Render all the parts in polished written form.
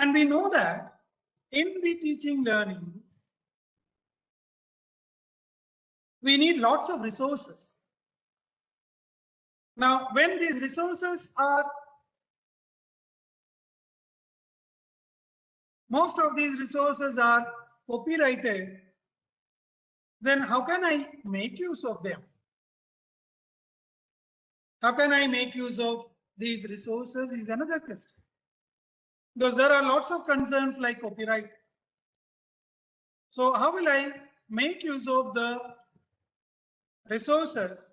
And we know that in the teaching learning, we need lots of resources. Now, when these resources are, most of these resources are copyrighted, then how can I make use of them? How can I make use of these resources is another question. Because there are lots of concerns like copyright. So how will I make use of the resources,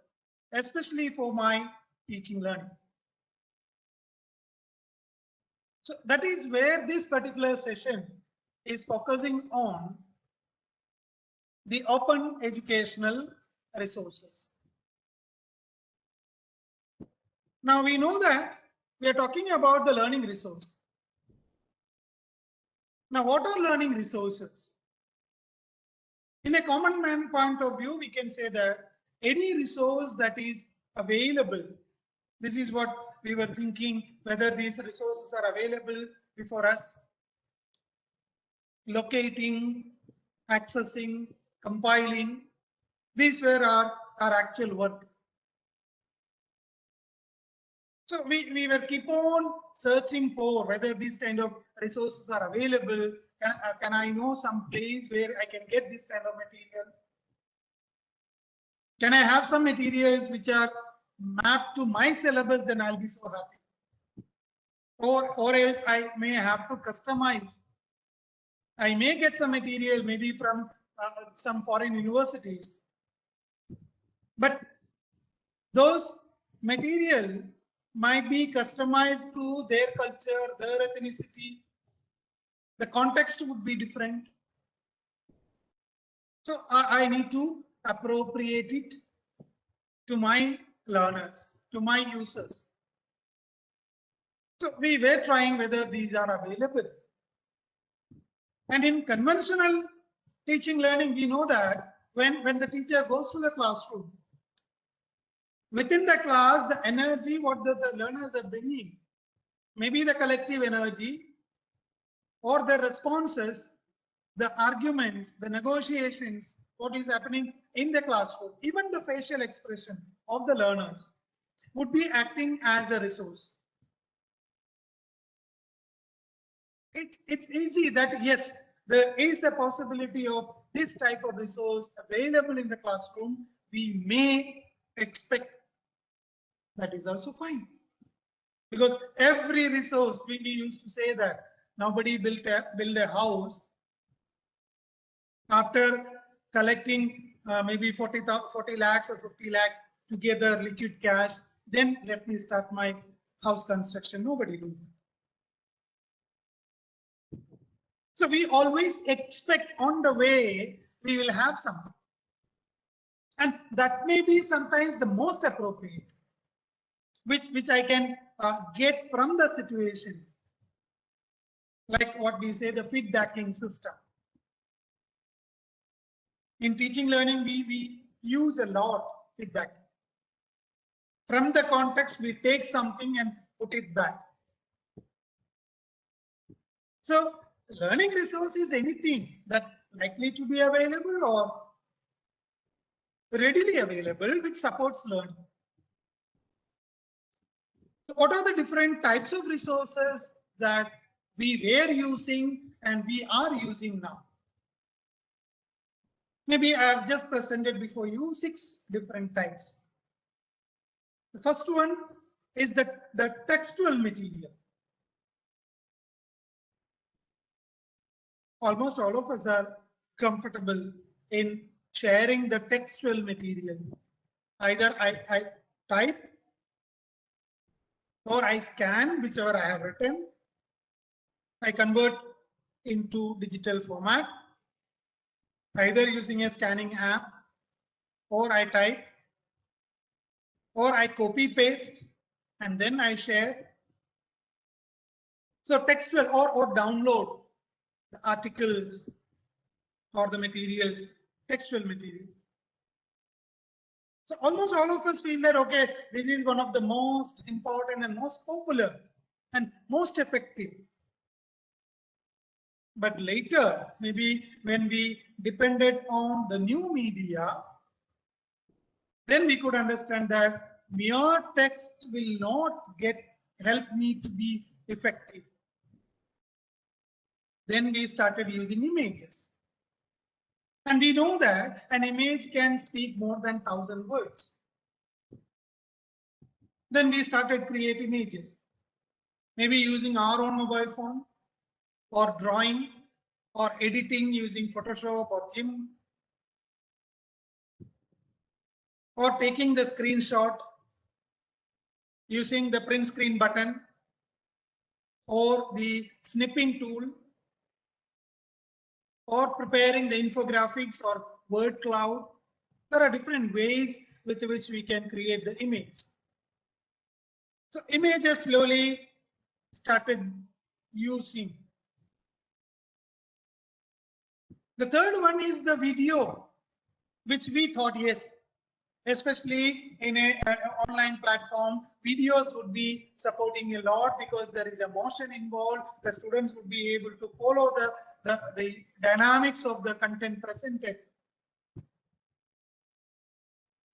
especially for my teaching learning? So that is where this particular session is focusing on the open educational resources. Now we know that we are talking about the learning resource. Now what are learning resources? In a common man point of view, we can say that any resource that is available, this is what we were thinking, whether these resources are available before us, locating, accessing, compiling, these were our actual work. So we were keep on searching for whether these kind of resources are available. Can I know some place where I can get this kind of material? Can I have some materials which are mapped to my syllabus? Then I'll be so happy. Or else I may have to customize. I may get some material maybe from some foreign universities, but those material might be customized to their culture, their ethnicity. The context would be different. So I need to appropriate it to my learners, to my users. So we were trying whether these are available. And in conventional teaching learning, we know that when the teacher goes to the classroom, within the class, the energy what the learners are bringing, maybe the collective energy or the responses, the arguments, the negotiations, what is happening in the classroom, even the facial expression of the learners would be acting as a resource. It's easy that yes, there is a possibility of this type of resource available in the classroom. We may expect that is also fine. Because every resource, we used to say that nobody build a house after collecting maybe 40 lakhs or 50 lakhs together liquid cash, then let me start my house construction. Nobody do that. So we always expect on the way we will have something. And that may be sometimes the most appropriate, which I can get from the situation. Like what we say, the feedbacking system. In teaching learning, we use a lot feedback. From the context, we take something and put it back. So learning resource is anything that likely to be available or readily available which supports learning. So what are the different types of resources that we were using and we are using now? Maybe I have just presented before you 6 different types. The first one is the textual material. Almost all of us are comfortable in sharing the textual material. Either I type or I scan whichever I have written. I convert into digital format, either using a scanning app, or I type, or I copy paste and then I share. So textual or download the articles or the materials, textual material. So almost all of us feel that, okay, this is one of the most important and most popular and most effective. But later, maybe when we depended on the new media, then we could understand that mere text will not help me to be effective. Then we started using images. And we know that an image can speak more than 1,000 words. Then we started creating images, maybe using our own mobile phone, or drawing, or editing using Photoshop or GIMP, or taking the screenshot using the print screen button or the snipping tool, or preparing the infographics or word cloud. There are different ways with which we can create the image. So images slowly started using. The third one is the video, which we thought, yes, especially in an online platform, videos would be supporting a lot because there is a motion involved. The students would be able to follow the dynamics of the content presented.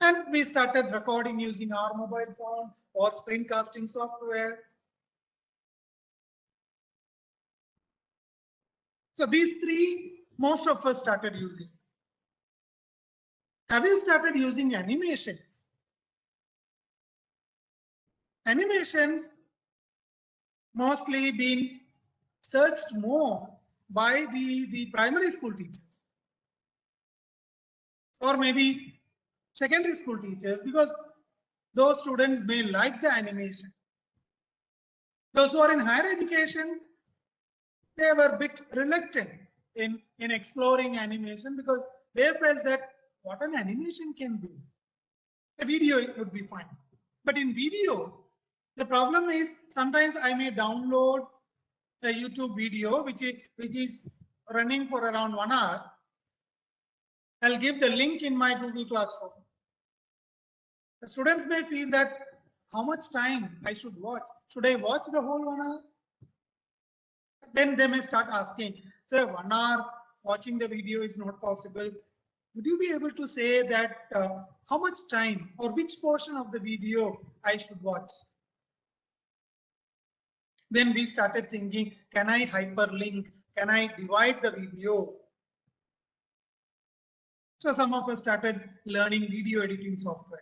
And we started recording using our mobile phone or screencasting software. So these three, most of us started using. Have you started using animation? Animations mostly been searched more by the primary school teachers, or maybe secondary school teachers, because those students may like the animation. Those who are in higher education, they were a bit reluctant in exploring animation because they felt that what an animation can do. A video would be fine. But in video, the problem is sometimes I may download a YouTube video which is running for around 1 hour. I'll give the link in my Google Classroom. The students may feel that how much time I should watch. Should I watch the whole 1 hour? Then they may start asking, so 1 hour watching the video is not possible. Would you be able to say that how much time or which portion of the video I should watch? Then we started thinking, can I hyperlink? Can I divide the video? So some of us started learning video editing software.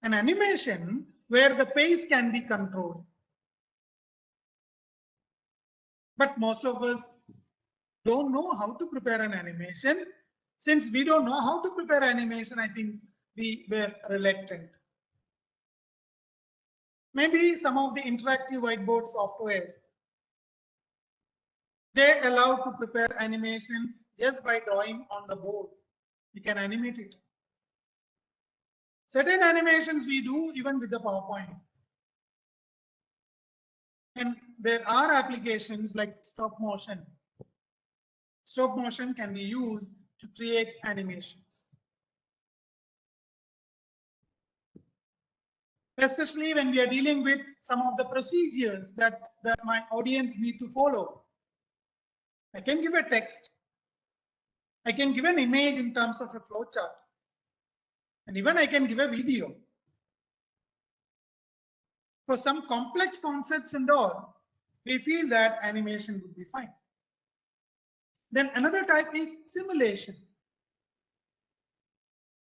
An animation where the pace can be controlled. But most of us don't know how to prepare an animation. Since we don't know how to prepare animation, I think we were reluctant. Maybe some of the interactive whiteboard softwares, they allow to prepare animation just by drawing on the board. You can animate it. Certain animations we do even with the PowerPoint. And there are applications like stop motion. Stop motion can be used to create animations. Especially when we are dealing with some of the procedures that my audience need to follow. I can give a text. I can give an image in terms of a flow chart. And even I can give a video. For some complex concepts and all, we feel that animation would be fine. Then another type is simulation.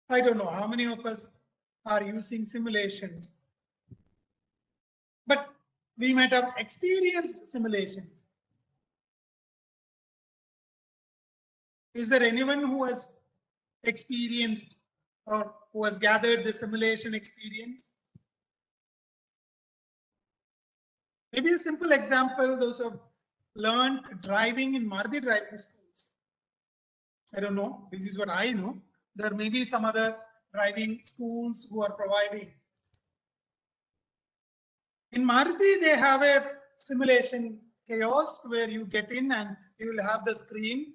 I don't know how many of us are using simulations, but we might have experienced simulations. Is there anyone who has experienced or who has gathered the simulation experience? Maybe a simple example, those who have learned driving in Maruti driving schools. I don't know, this is what I know. There may be some other driving schools who are providing. In Maruti, they have a simulation kiosk where you get in and you will have the screen.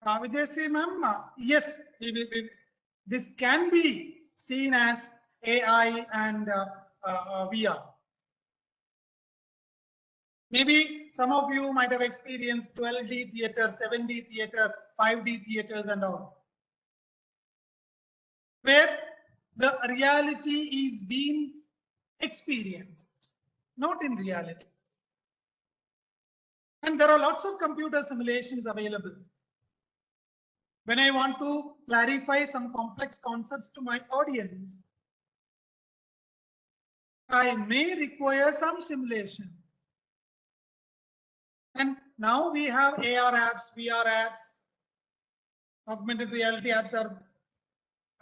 Vijay, ma'am, yes, this can be seen as AI and VR. Maybe some of you might have experienced 12D theater, 7D theater, 5D theaters and all, where the reality is being experienced, not in reality. And there are lots of computer simulations available. When I want to clarify some complex concepts to my audience, I may require some simulation. And now we have AR apps, VR apps, augmented reality apps are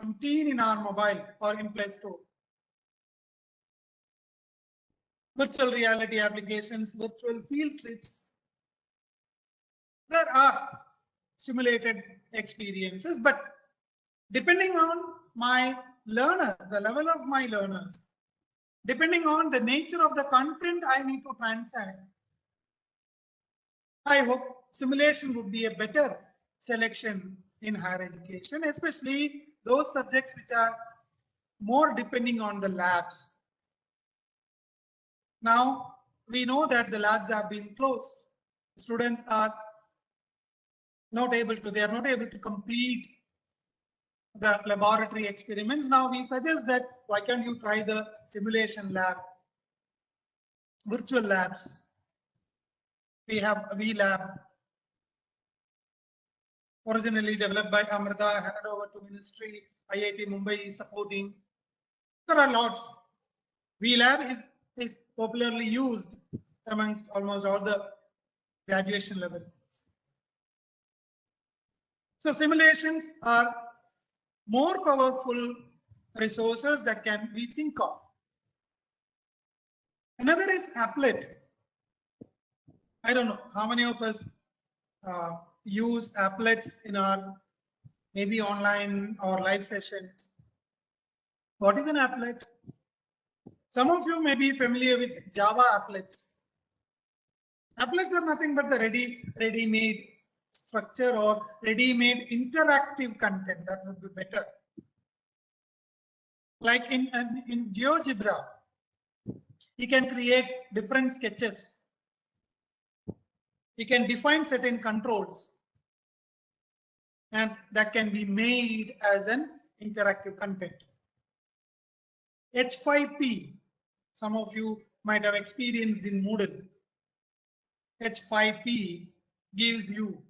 umpteen in our mobile or in Play Store. Virtual reality applications, virtual field trips. There are simulated experiences, but depending on my learners, the level of my learners, depending on the nature of the content I need to transact, I hope simulation would be a better selection in higher education, especially those subjects which are more depending on the labs. Now, we know that the labs have been closed. Students are not able to complete the laboratory experiments. Now we suggest that why can't you try the simulation lab, virtual labs. We have VLab, originally developed by Amrita, handed over to Ministry, IIT Mumbai is supporting. There are lots. VLab is popularly used amongst almost all the graduation level. So simulations are more powerful resources that can we think of. Another is Applet. I don't know how many of us use applets in our maybe online or live sessions. What is an applet? Some of you may be familiar with Java applets. Applets are nothing but the ready-made structure or ready-made interactive content. That would be better. Like in GeoGebra, you can create different sketches. You can define certain controls, and that can be made as an interactive content. H5P, some of you might have experienced in Moodle. H5P gives you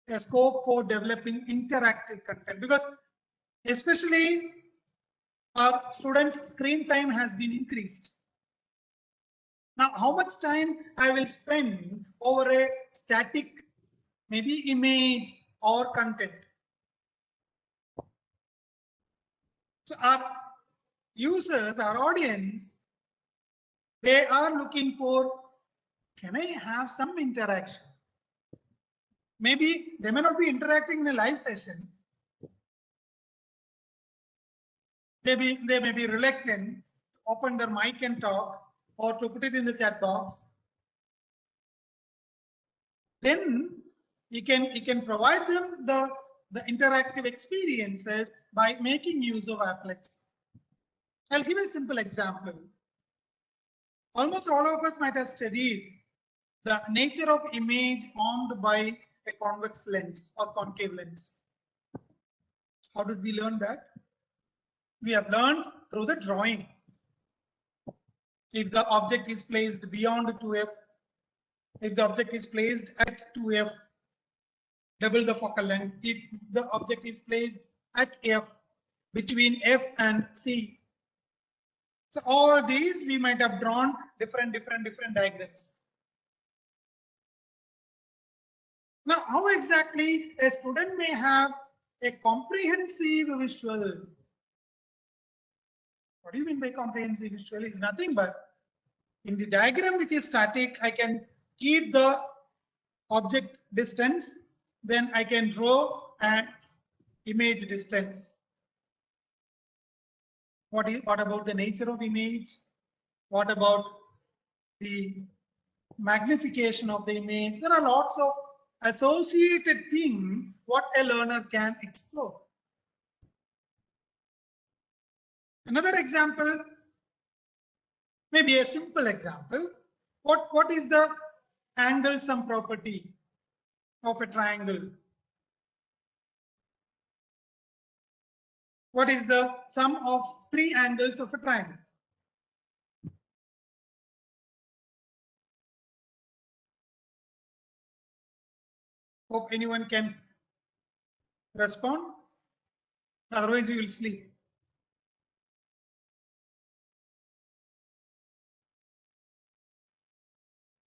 a scope for developing interactive content, because especially our students' screen time has been increased. Now, how much time I will spend over a static, maybe image or content? So our users, our audience, they are looking for, can I have some interaction? Maybe they may not be interacting in a live session. They may be reluctant to open their mic and talk, or to put it in the chat box. Then you can provide them the interactive experiences by making use of applets. I'll give a simple example. Almost all of us might have studied the nature of image formed by a convex lens or concave lens. How did we learn that? We have learned through the drawing. If the object is placed beyond 2f, if the object is placed at 2f, double the focal length. If the object is placed at f, between f and c. So all these we might have drawn different diagrams. Now, how exactly a student may have a comprehensive visual? What do you mean by comprehensive visual? Is nothing but in the diagram which is static, I can keep the object distance, then I can draw an image distance. What about the nature of image? What about the magnification of the image? There are lots of associated things what a learner can explore. Another example, Maybe a simple example. What is the angle sum property of a triangle? What is the sum of three angles of a triangle? Hope anyone can respond. Otherwise, you will sleep.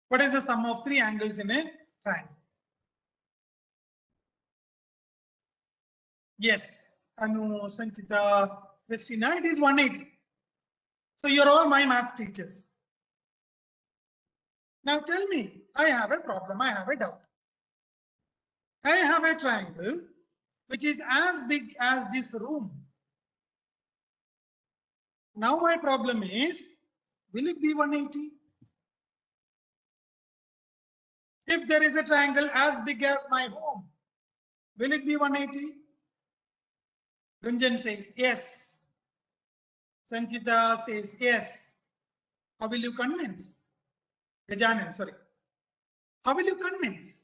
What is the sum of three angles in a triangle? Yes, Anu, Sanchita, Christina, it is 180. So you're all my maths teachers. Now tell me, I have a problem, I have a doubt. I have a triangle which is as big as this room. Now my problem is, will it be 180? If there is a triangle as big as my home, will it be 180? Gunjan says yes. Sanchita says yes. How will you convince? Gajanan, sorry. How will you convince?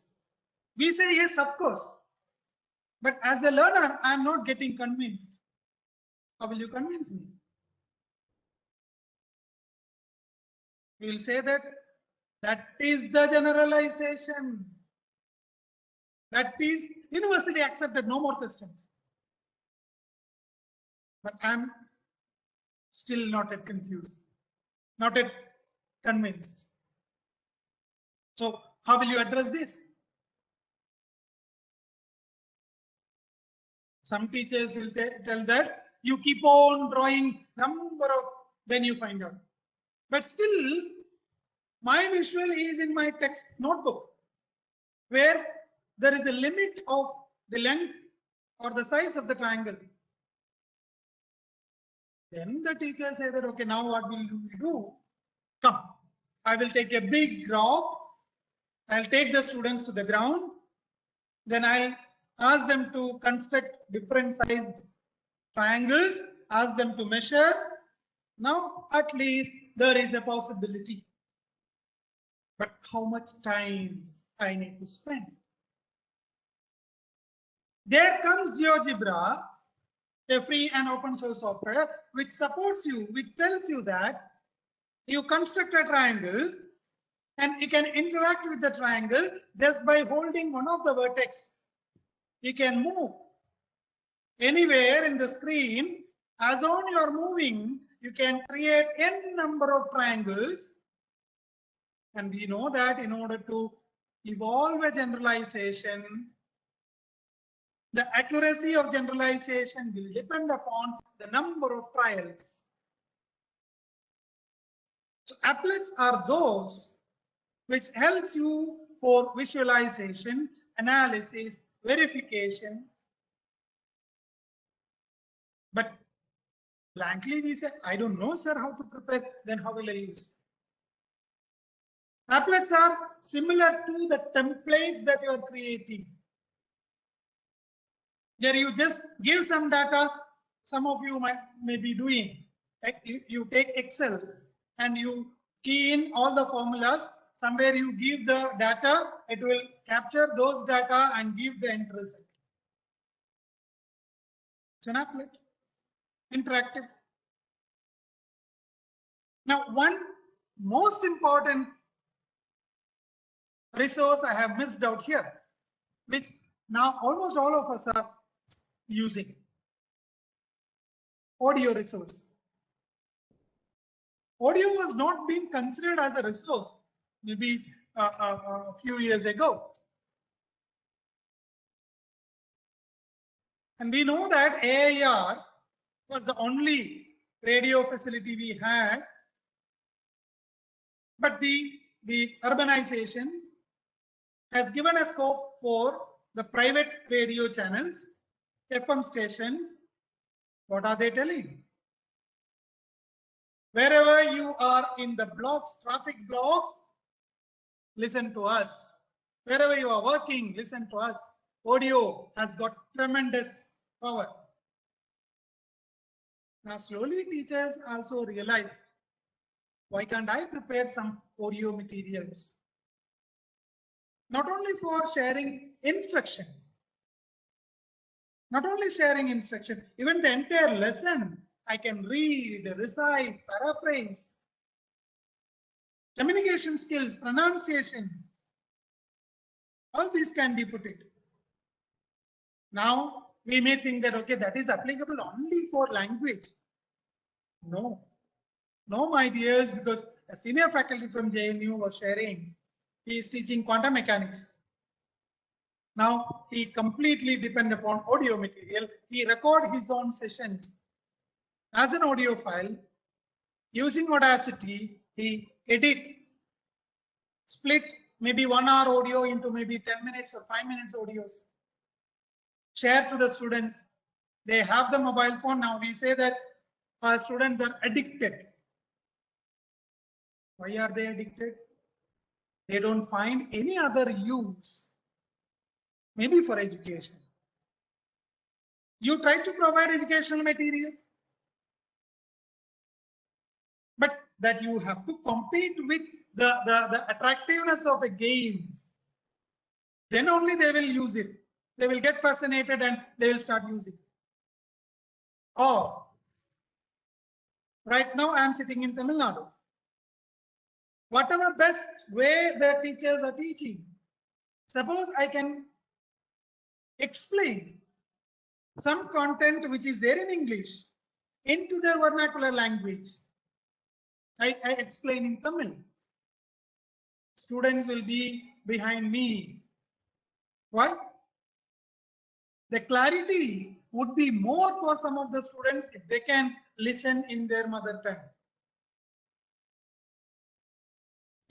We say yes, of course. But as a learner, I am not getting convinced. How will you convince me? We will say that is the generalization. That is universally accepted, no more questions. But I am still not yet confused, not yet convinced. So how will you address this? Some teachers will tell that you keep on drawing number of, then you find out. But still, my visual is in my text notebook, where there is a limit of the length or the size of the triangle. Then the teacher say that, okay, now what will we do? Come, I will take a big rock. I'll take the students to the ground. Then I'll ask them to construct different sized triangles, ask them to measure. Now, at least there is a possibility. But how much time I need to spend? There comes GeoGebra, a free and open source software, which supports you, which tells you that you construct a triangle and you can interact with the triangle just by holding one of the vertex. You can move anywhere in the screen. As on you are moving, you can create n number of triangles. And we know that in order to evolve a generalization, the accuracy of generalization will depend upon the number of trials. So applets are those which helps you for visualization, analysis, verification. But blankly we say, I don't know, sir, how to prepare, then how will I use? Applets are similar to the templates that you are creating. There you just give some data. Some of you may be doing. Like you take Excel and you key in all the formulas. Somewhere you give the data, it will capture those data and give the end result. It's an applet, interactive. Now, one most important resource I have missed out here, which now almost all of us are using. Audio resource. Audio was not being considered as a resource maybe a few years ago. And we know that AIR was the only radio facility we had. But the urbanization has given a scope for the private radio channels, FM stations. What are they telling? Wherever you are in the blocks, traffic blocks, listen to us. Wherever you are working, listen to us. Audio has got tremendous power. Now, slowly teachers also realized Why can't I prepare some audio materials? Not only for sharing instruction, not only sharing instruction, even the entire lesson, I can read, recite, paraphrase, communication skills, pronunciation, all these can be put it. Now, we may think that, okay, that is applicable only for language. No, no, my dears, because a senior faculty from JNU was sharing, he is teaching quantum mechanics. Now, he completely depend upon audio material. He record his own sessions as an audio file. Using Audacity, he edit, split maybe 1 hour audio into maybe 10 minutes or 5 minutes audios. Share to the students. They have the mobile phone. Now we say that our students are addicted. Why are they addicted? They don't find any other use, maybe for education. You try to provide educational material, but that you have to compete with the attractiveness of a game. Then only they will use it. They will get fascinated and they will start using it. Or right now I am sitting in Tamil Nadu. Whatever best way the teachers are teaching, suppose I can explain some content which is there in English into their vernacular language. I explain in Tamil. Students will be behind me. Why? The clarity would be more for some of the students if they can listen in their mother tongue.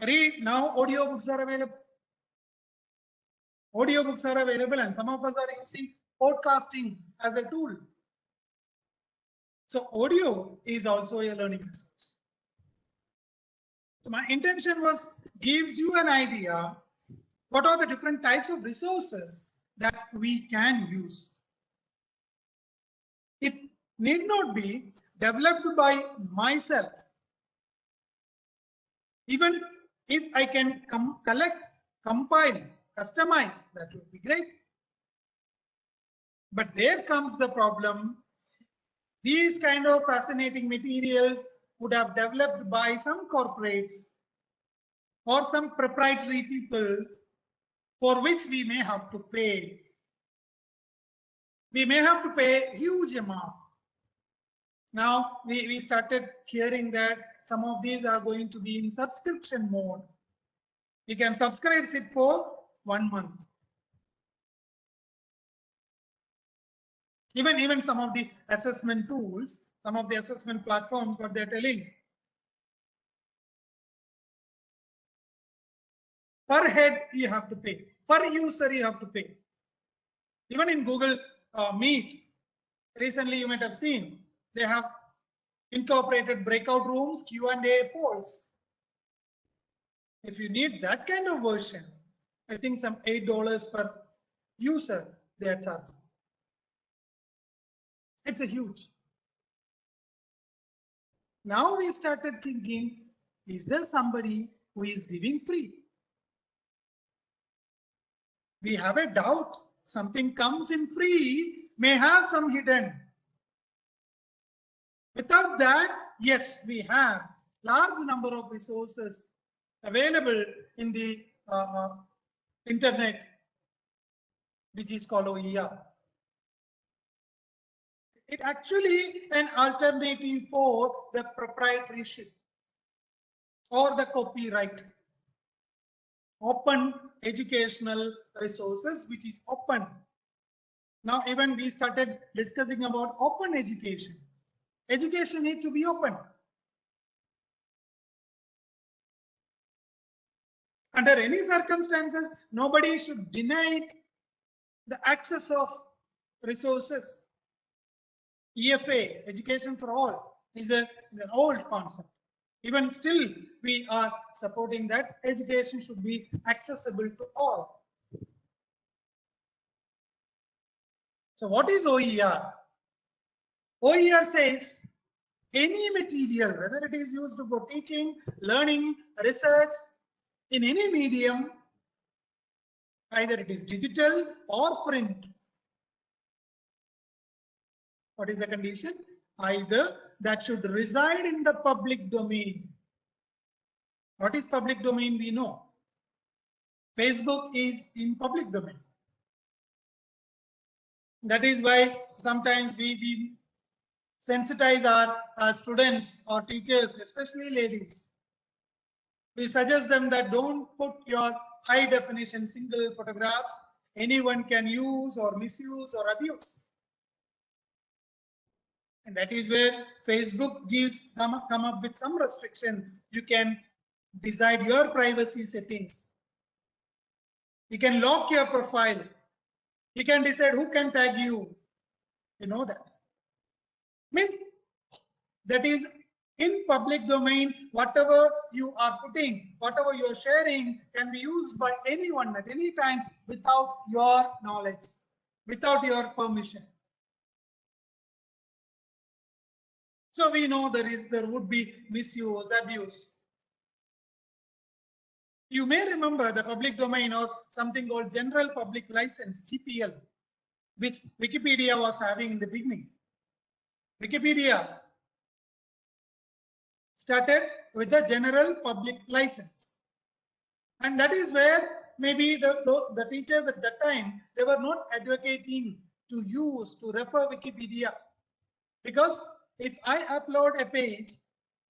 Read now, audiobooks are available. Audiobooks are available, and some of us are using podcasting as a tool. So audio is also a learning resource. So my intention was gives you an idea what are the different types of resources that we can use. It need not be developed by myself. Even if I can collect, compile, customize, that would be great. But there comes the problem. These kind of fascinating materials would have developed by some corporates or some proprietary people for which we may have to pay. We may have to pay huge amount. Now we started hearing that some of these are going to be in subscription mode. We can subscribe it for 1 month. Even some of the assessment tools, some of the assessment platforms, what they're telling. Per head, you have to pay. Per user, you have to pay. Even in Google Meet, recently you might have seen, they have incorporated breakout rooms, Q&A polls. If you need that kind of version, I think some $8 per user they are charging. It's a huge. Now we started thinking, is there somebody who is giving free? We have a doubt. Something comes in free, may have some hidden. Without that, yes, we have large number of resources available in the internet, which is called OER. It actually an alternative for the proprietorship or the copyright. Open educational resources, which is open. Now even we started discussing about open education. Education needs to be open. Under any circumstances, nobody should deny the access of resources. EFA, education for all, is an old concept. Even still, we are supporting that education should be accessible to all. So what is OER? OER says any material, whether it is used for teaching, learning, research, in any medium, either it is digital or print. What is the condition? Either that should reside in the public domain. What is public domain? We know. Facebook is in public domain. That is why sometimes we sensitize our students or teachers, especially ladies. We suggest them that don't put your high definition single photographs. Anyone can use or misuse or abuse. And that is where Facebook gives come up with some restriction. You can decide your privacy settings. You can lock your profile. You can decide who can tag you. You know that. Means that is in public domain, whatever you are putting, whatever you are sharing can be used by anyone at any time without your knowledge, without your permission. So we know there would be misuse, abuse. You may remember the public domain or something called General Public License, GPL, which Wikipedia was having in the beginning. Wikipedia started with the General Public License. And that is where maybe the teachers at that time, they were not advocating to refer Wikipedia. Because if I upload a page,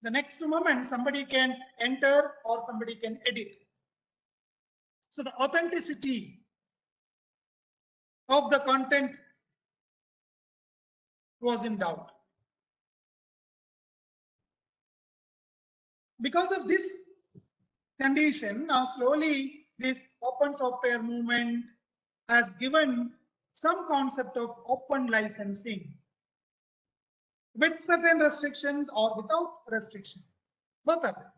the next moment somebody can enter or somebody can edit. So the authenticity of the content was in doubt. Because of this condition, now slowly this open software movement has given some concept of open licensing with certain restrictions or without restriction, both are there.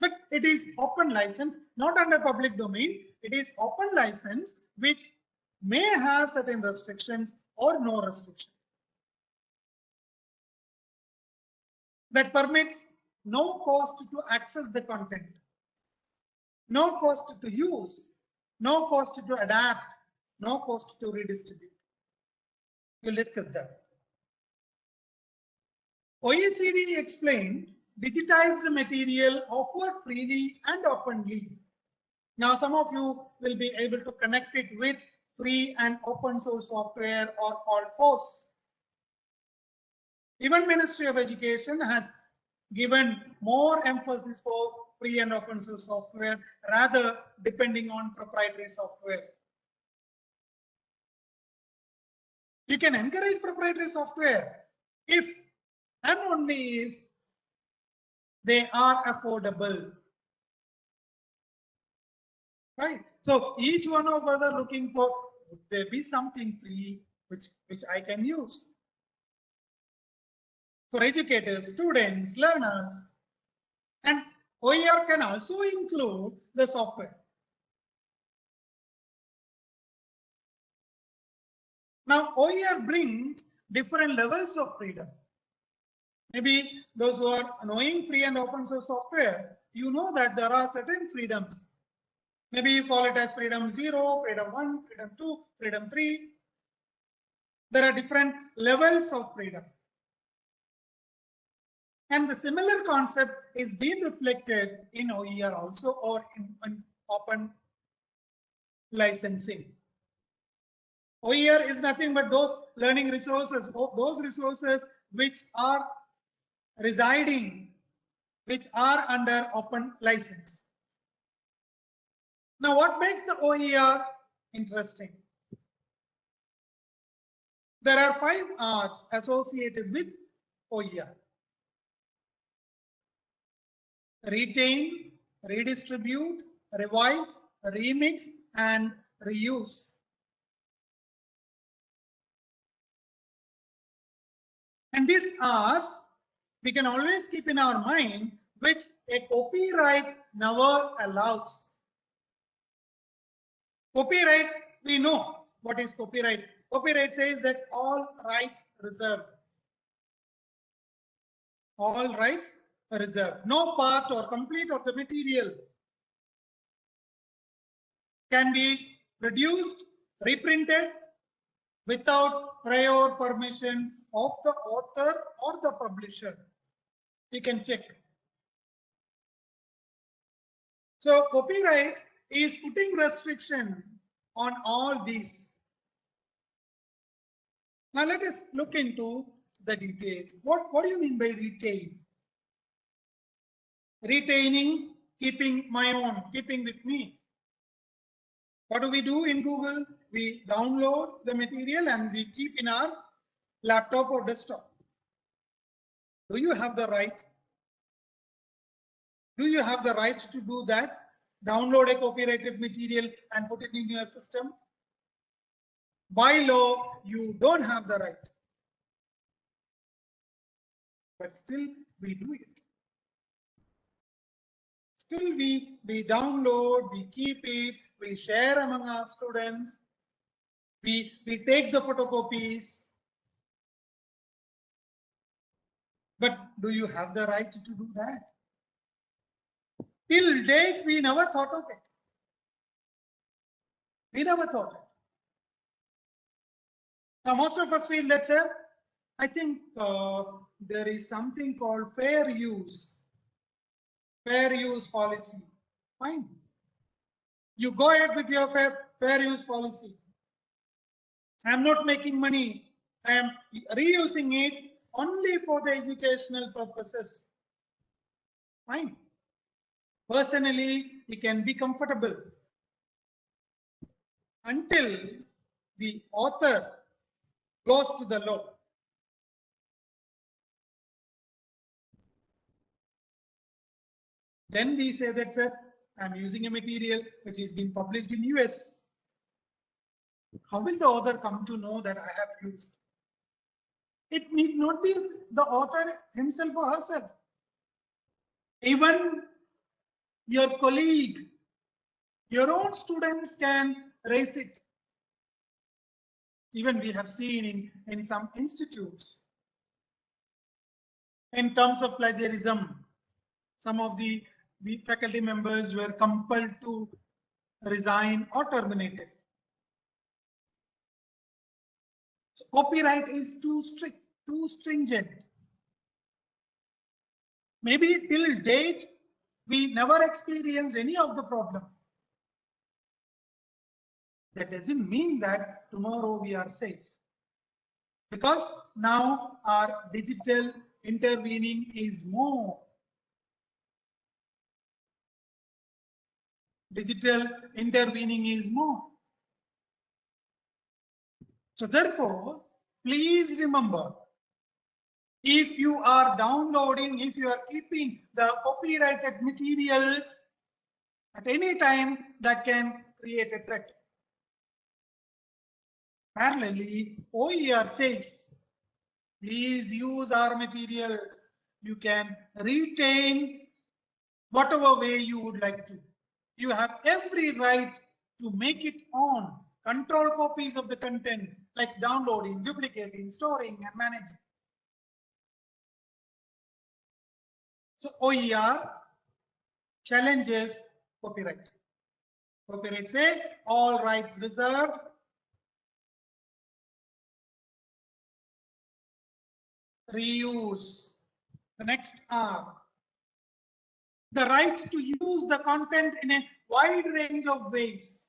But it is open license, not under public domain. It is open license which may have certain restrictions or no restriction. That permits no cost to access the content, no cost to use, no cost to adapt, no cost to redistribute. We'll discuss that. OECD explained digitized material offered freely and openly. Now, some of you will be able to connect it with free and open source software or called POS. Even Ministry of Education has given more emphasis for free and open source software rather depending on proprietary software. You can encourage proprietary software if and only if they are affordable. Right? So each one of us are looking for, would there be something free which I can use? For educators, students, learners, and OER can also include the software. Now, OER brings different levels of freedom. Maybe those who are knowing free and open source software, you know that there are certain freedoms. Maybe you call it as freedom 0, freedom 1, freedom 2, freedom 3. There are different levels of freedom. And the similar concept is being reflected in OER also, or in open licensing. OER is nothing but those learning resources, those resources which are residing, which are under open license. Now, what makes the OER interesting? There are 5 R's associated with OER. Retain, redistribute, revise, remix, and reuse. And these R's we can always keep in our mind, which a copyright never allows. Copyright, we know what is copyright. Copyright says that all rights reserved. All rights reserved. No part or complete of the material can be produced, reprinted without prior permission of the author or the publisher. You can check. So copyright is putting restriction on all these. Now let us look into the details. What do you mean by retain? Retaining, keeping my own, keeping with me. What do we do in Google? We download the material and we keep in our laptop or desktop. Do you have the right? Do you have the right to do that? Download a copyrighted material and put it in your system? By law, you don't have the right. But still, we do it. Still, we download, we keep it, we share among our students, we take the photocopies. But do you have the right to do that? Till date, we never thought of it. We never thought it. Now, most of us feel that, sir, I think there is something called fair use policy. Fine. You go ahead with your fair use policy. I'm not making money. I am reusing it only for the educational purposes. Fine. Personally, we can be comfortable until the author goes to the law. Then we say that, sir, I'm using a material which is being published in US. How will the author come to know that I have used? It need not be the author himself or herself. Even your colleague, your own students can raise it. Even we have seen in some institutes, in terms of plagiarism, some of the faculty members were compelled to resign or terminated. So copyright is too strict, too stringent. Maybe till date, we never experienced any of the problem. That doesn't mean that tomorrow we are safe. Because now our digital intervening is more. Digital intervening is more. So therefore, please remember, if you are downloading, if you are keeping the copyrighted materials at any time, that can create a threat. Parallelly, OER says, please use our materials. You can retain whatever way you would like to. You have every right to make it on. Control copies of the content, like downloading, duplicating, storing, and managing. So OER challenges copyright. Copyright say all rights reserved. Reuse. The next R. The right to use the content in a wide range of ways.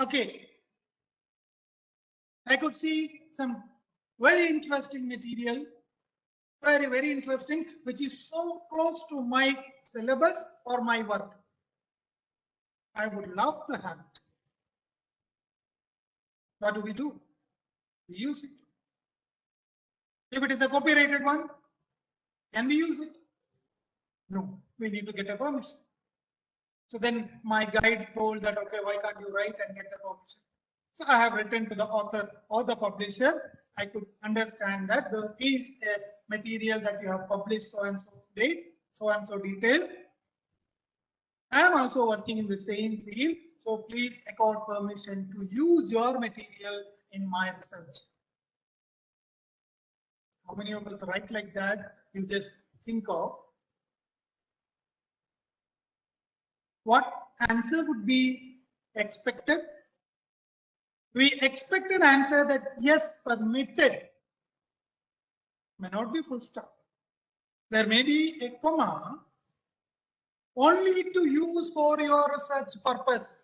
Okay. I could see some very interesting material, very interesting, which is so close to my syllabus or my work. I would love to have it. What do? We use it. If it is a copyrighted one, can we use it? No, we need to get a permission. So then my guide told that, okay, why can't you write and get the permission? So I have written to the author or the publisher. I could understand that there is a material that you have published so and so date, so and so detail. I am also working in the same field, so please accord permission to use your material in my research. How many of us write like that? You just think of what answer would be expected. We expect an answer that yes, permitted. May not be full stop. There may be a comma only to use for your research purpose.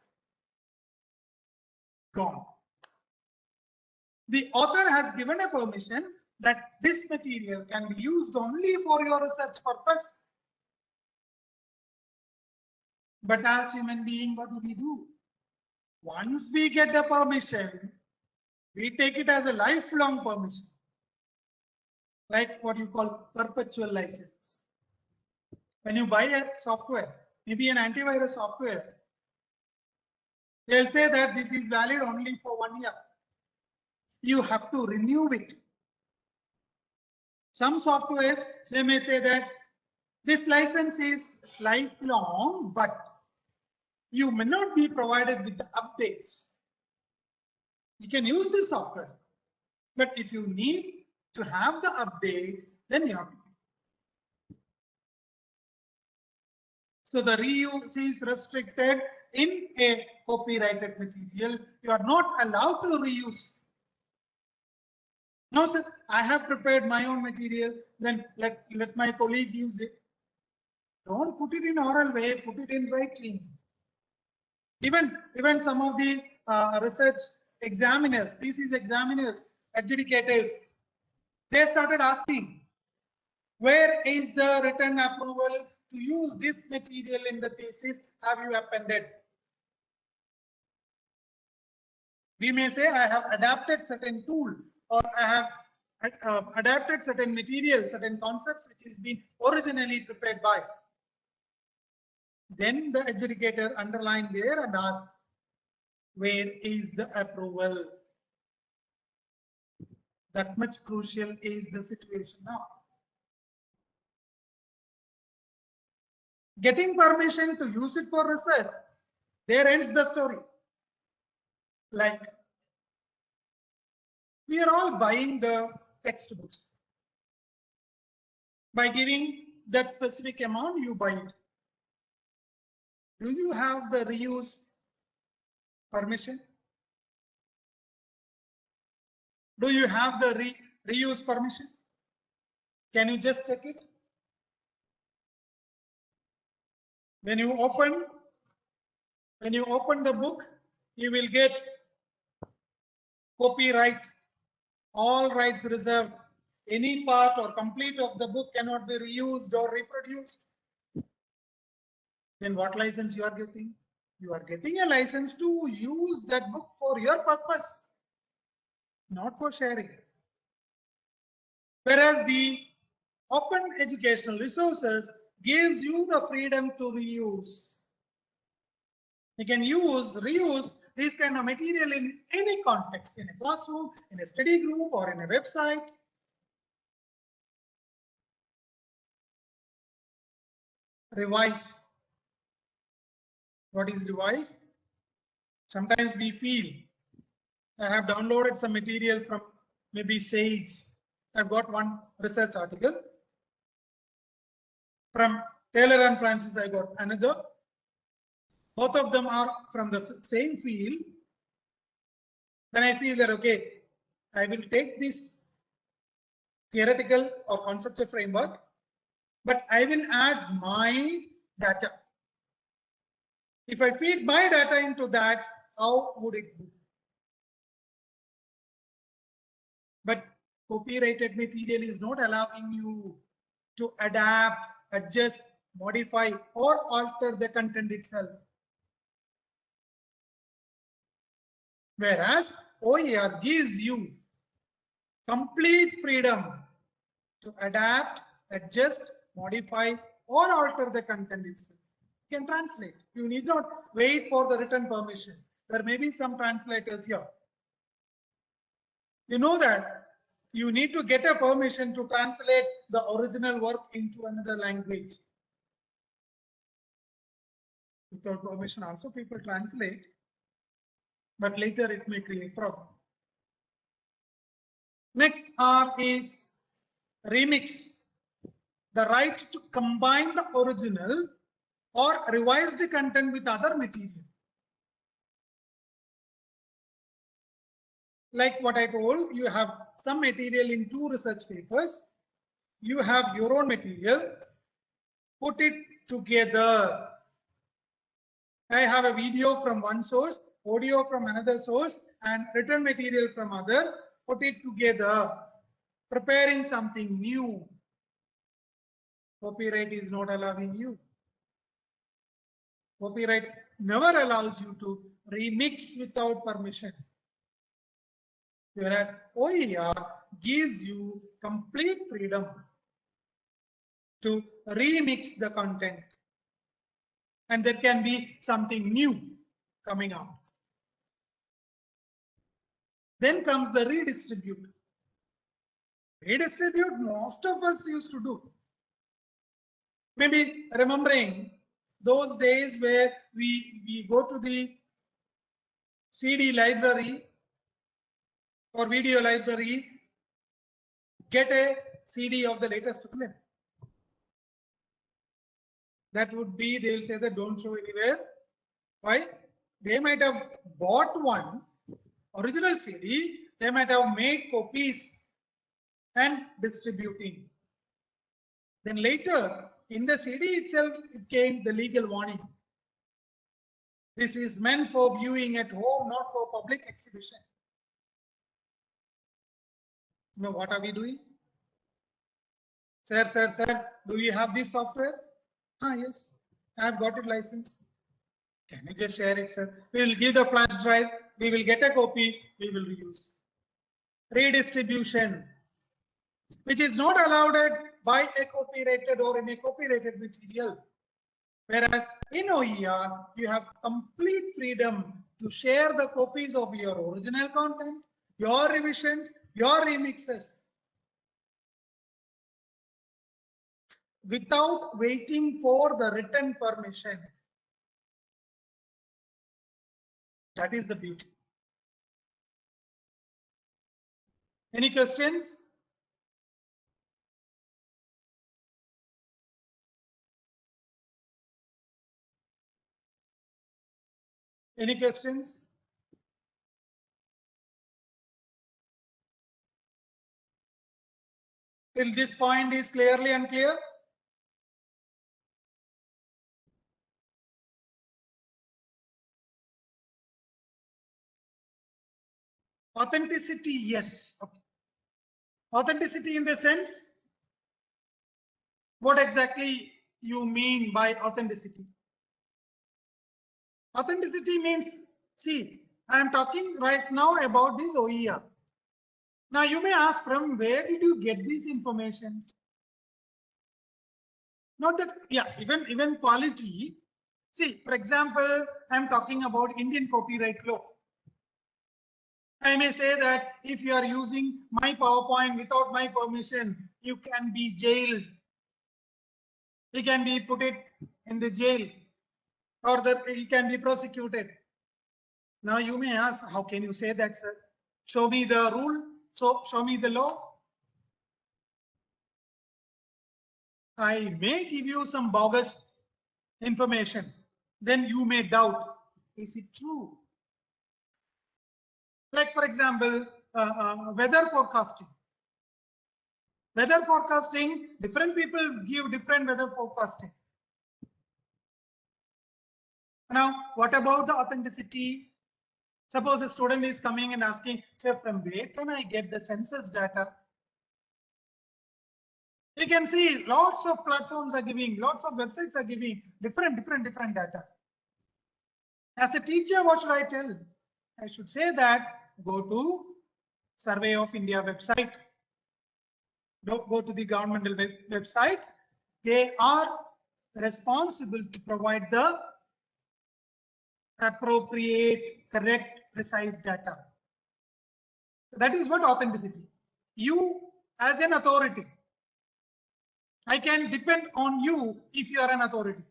Gone. The author has given a permission that this material can be used only for your research purpose. But as human beings, what do? Once we get the permission, we take it as a lifelong permission. Like what you call perpetual license. When you buy a software, maybe an antivirus software, they'll say that this is valid only for 1 year. You have to renew it. Some softwares, they may say that this license is lifelong, but you may not be provided with the updates. You can use this software, but if you need to have the updates, then you have to. So the reuse is restricted in a copyrighted material. You are not allowed to reuse. No, sir, I have prepared my own material, then let my colleague use it. Don't put it in oral way, put it in writing. Even some of the research examiners, thesis examiners, adjudicators, they started asking, where is the written approval to use this material in the thesis? Have you appended? We may say, I have adapted certain tool, or I have adapted certain material, certain concepts which is been originally prepared by. Then the adjudicator underlined there and asked, where is the approval? That much crucial is the situation now. Getting permission to use it for research, there ends the story. Like, we are all buying the textbooks. By giving that specific amount, you buy it. Do you have the reuse permission? Do you have the reuse permission? Can you just check it? When you open the book, you will get copyright, all rights reserved. Any part or complete of the book cannot be reused or reproduced. Then what license you are getting? You are getting a license to use that book for your purpose, not for sharing. Whereas the open educational resources gives you the freedom to reuse. You can reuse this kind of material in any context, in a classroom, in a study group, or in a website. Revise. What is revise? Sometimes we feel, I have downloaded some material from maybe Sage. I've got one research article. From Taylor and Francis, I got another. Both of them are from the same field. Then I feel that, okay, I will take this theoretical or conceptual framework, but I will add my data. If I feed my data into that, how would it be? But copyrighted material is not allowing you to adapt, adjust, modify, or alter the content itself. Whereas OER gives you complete freedom to adapt, adjust, modify, or alter the content itself. You can translate. You need not wait for the written permission. There may be some translators here. You know that you need to get a permission to translate the original work into another language. Without permission, also people translate, but later it may create problem. Next R is remix, the right to combine the original or revised content with other material. Like what I told, you have some material in 2 research papers, you have your own material, put it together. I have a video from one source, audio from another source, and written material from other, put it together, preparing something new. Copyright is not allowing you. Copyright never allows you to remix without permission. Whereas OER gives you complete freedom to remix the content. And there can be something new coming out. Then comes the redistribute. Redistribute, most of us used to do. Maybe remembering those days where we go to the CD library or video library, get a CD of the latest film. That would be, they will say that don't show anywhere. Why? They might have bought one original CD, they might have made copies and distributing. Then later, in the CD itself, it came the legal warning. This is meant for viewing at home, not for public exhibition. Now, what are we doing? Sir, do you have this software? Ah, yes, I have got it licensed. Can you just share it, sir? We will give the flash drive, we will get a copy, we will reuse. Redistribution, which is not allowed by a copyrighted or in a copyrighted material. Whereas in OER, you have complete freedom to share the copies of your original content, your revisions, your remixes, without waiting for the written permission. That is the beauty. Any questions? Any questions? Till this point is clearly unclear? Authenticity, yes. Okay. Authenticity in the sense, what exactly you mean by authenticity? Authenticity means, see, I am talking right now about this OER. Now you may ask, from where did you get this information? Not that, yeah, even quality. See, for example, I am talking about Indian copyright law. I may say that if you are using my PowerPoint without my permission, you can be jailed. You can be put it in the jail, or that you can be prosecuted. Now you may ask, how can you say that, sir? Show me the rule. So show me the law. I may give you some bogus information. Then you may doubt, is it true? Like, for example, weather forecasting. Weather forecasting, different people give different weather forecasting. Now, what about the authenticity? Suppose a student is coming and asking, sir, from where can I get the census data? You can see lots of platforms are giving, lots of websites are giving different data. As a teacher, what should I tell? I should say that go to Survey of India website. Don't go to the governmental website. They are responsible to provide the appropriate, correct, precise data. That is what authenticity. You as an authority, I can depend on you if you are an authority.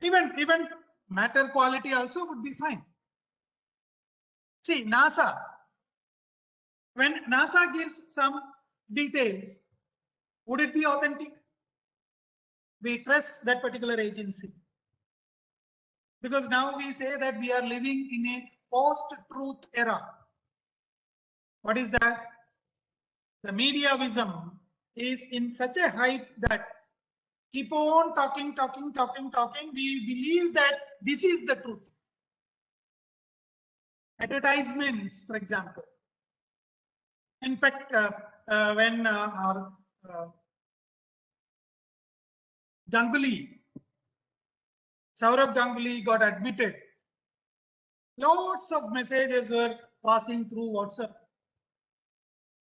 Even matter quality also would be fine. See, NASA, when NASA gives some details, would it be authentic? We trust that particular agency. Because now we say that we are living in a post-truth era. What is that? The mediavism is in such a height that keep on talking. We believe that this is the truth. Advertisements, for example. In fact, when our Ganguly, Saurabh Ganguly got admitted, lots of messages were passing through WhatsApp.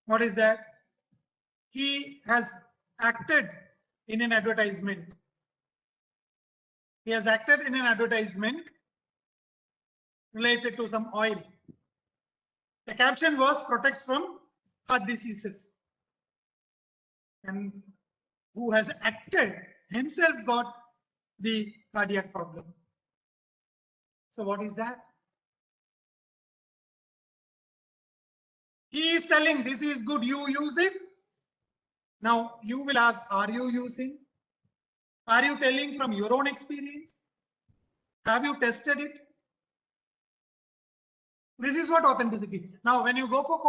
What is that? He has acted in an advertisement. He has acted in an advertisement related to some oil. The caption was protects from heart diseases. And who has acted himself got the cardiac problem. So what is that? He is telling this is good, you use it. Now you will ask, are you using? Are you telling from your own experience? Have you tested it? This is what authenticity. Now, when you go for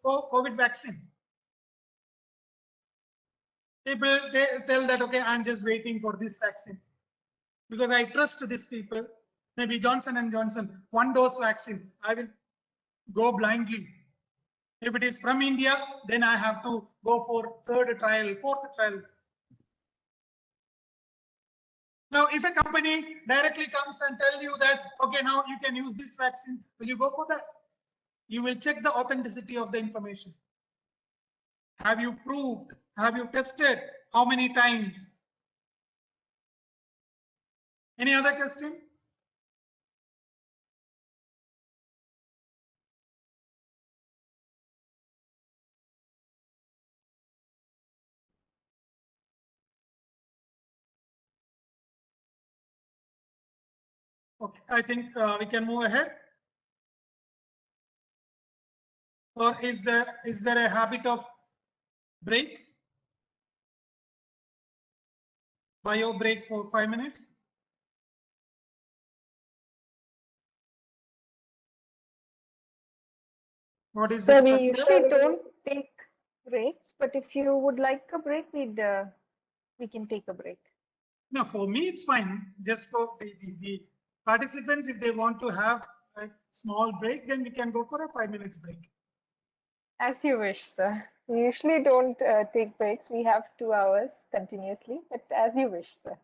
COVID vaccine, people tell that, okay, I'm just waiting for this vaccine because I trust these people. Maybe Johnson & Johnson, 1 dose vaccine, I will go blindly. If it is from India, then I have to go for 3rd trial, 4th trial. Now, if a company directly comes and tell you that, okay, now you can use this vaccine, will you go for that? You will check the authenticity of the information. Have you proved? Have you tested? How many times? Any other question? Okay, I think we can move ahead. Or is there a habit of break? Bio break for 5 minutes? What is So the we usually don't take breaks, but if you would like a break, we can take a break. No, for me it's fine. Just for the participants, if they want to have a small break, then we can go for a 5 minutes break. As you wish, sir. We usually don't take breaks. We have 2 hours continuously, but as you wish, sir.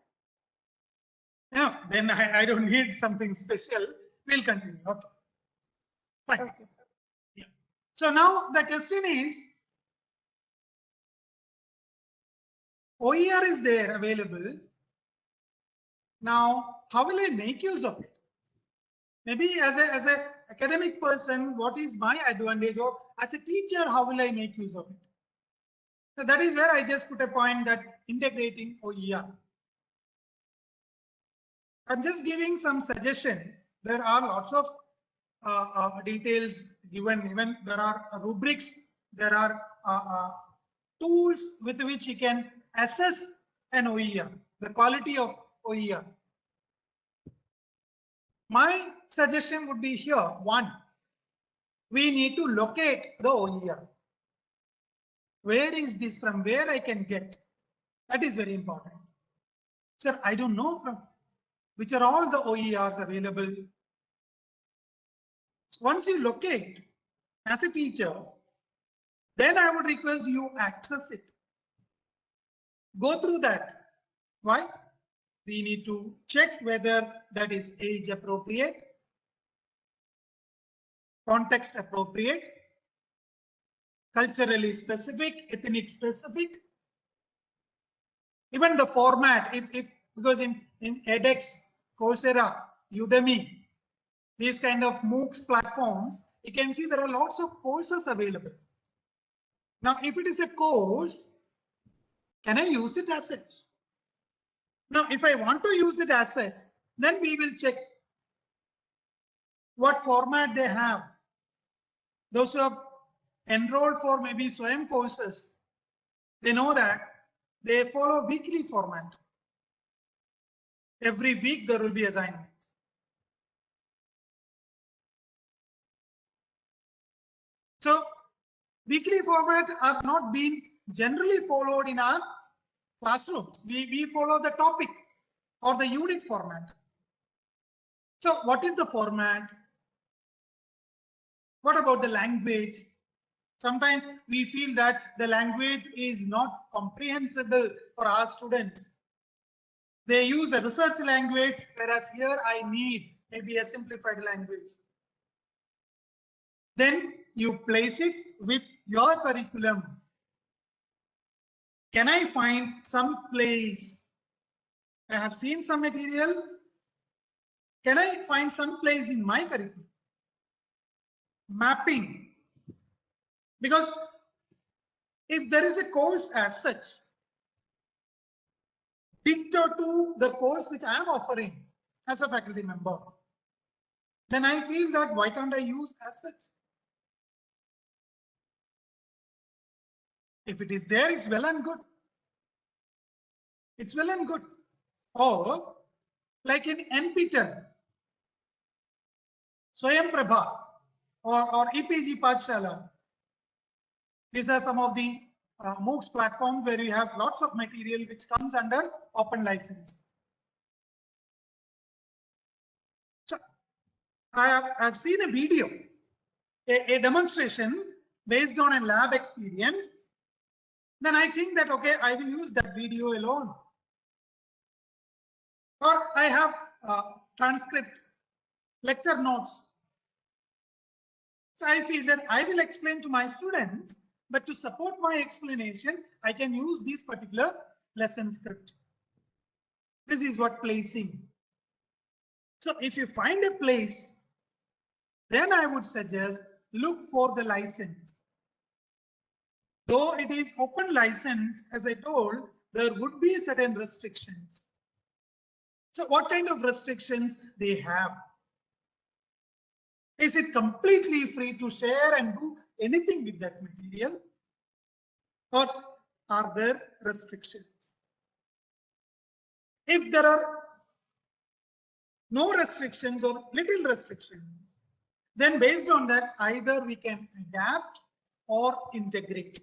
No, then I don't need something special. We'll continue. Okay. Fine. Okay. Yeah. So now the question is, OER is there available. Now, how will I make use of it? Maybe as a academic person, what is my advantage? Or as a teacher, how will I make use of it? So that is where I just put a point that integrating OER. I'm just giving some suggestion. There are lots of details given. Even there are rubrics. There are tools with which you can assess an OER, the quality of OER. My suggestion would be here. 1, we need to locate the OER. Where is this from? Where I can get? That is very important. Sir, I don't know from which are all the OERs available. So once you locate as a teacher, then I would request you access it. Go through that. Why? We need to check whether that is age appropriate, context appropriate, culturally specific, ethnic specific. Even the format, because in edX, Coursera, Udemy, these kind of MOOCs platforms, you can see there are lots of courses available. Now, if it is a course, can I use it as such? Now, if I want to use it as such, Then we will check what format they have. Those who have enrolled for maybe SWAYAM courses, they know that they follow weekly format. Every week there will be assignments. So weekly format are not being generally followed in our classrooms. We follow the topic or the unit format. So what is the format? What about the language? Sometimes we feel that the language is not comprehensible for our students. They use a research language, whereas here I need maybe a simplified language. Then you place it with your curriculum. Can I find some place? I have seen some material. Can I find some place in my curriculum? Mapping. Because if there is a course as such, ditto to the course which I am offering as a faculty member, then I feel that why can't I use as such? If it is there, it's well and good. It's well and good. Or like in NPTEL, Swayam Prabha or EPG Pathshala. These are some of the MOOCs platforms where you have lots of material which comes under open license. So I have seen a video, a demonstration based on a lab experience. Then I think that, okay, I will use that video alone. Or I have transcript, lecture notes. So I feel that I will explain to my students, but to support my explanation, I can use this particular lesson script. This is what placing. So if you find a place, then I would suggest look for the license. Though it is open license, as I told, there would be certain restrictions. So what kind of restrictions they have? Is it completely free to share and do anything with that material? Or are there restrictions? If there are no restrictions or little restrictions, then based on that, either we can adapt or integrate.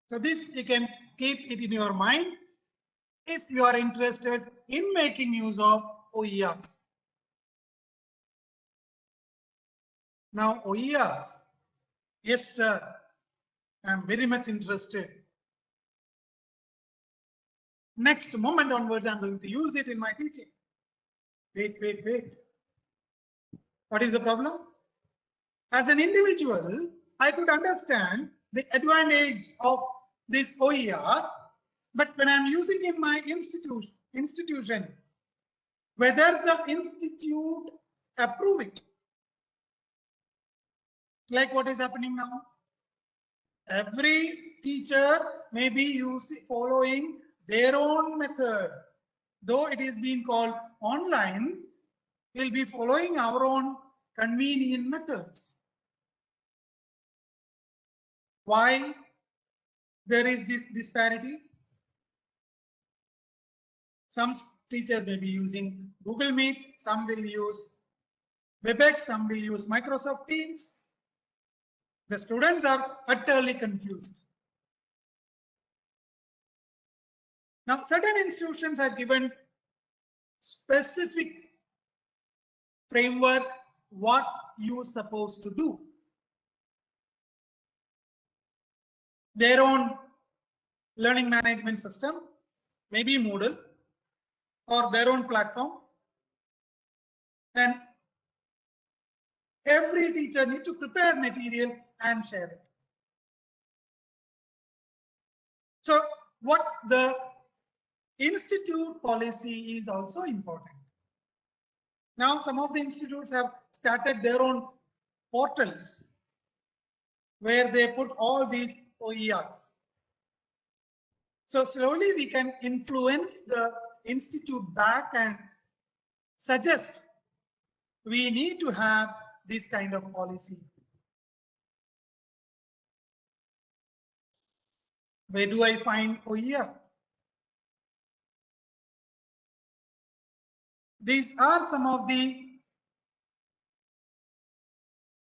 So this you can keep it in your mind if you are interested in making use of OERs. Now OERs, yes sir, I am very much interested. Next moment onwards, I'm going to use it in my teaching. Wait. What is the problem? As an individual, I could understand the advantage of this OER, but when I'm using in my institution, whether the institute approve it, like what is happening now, every teacher may be following their own method. Though it is being called online, we'll be following our own convenient methods. Why there is this disparity? Some teachers may be using Google Meet, some will use WebEx, some will use Microsoft Teams. The students are utterly confused. Now, certain institutions have given specific framework what you're supposed to do. Their own learning management system, maybe Moodle, or their own platform. And every teacher needs to prepare material and share it. So what the institute policy is also important. Now some of the institutes have started their own portals where they put all these OERs. So slowly we can influence the institute back and suggest we need to have this kind of policy. Where do I find OER? These are some of the,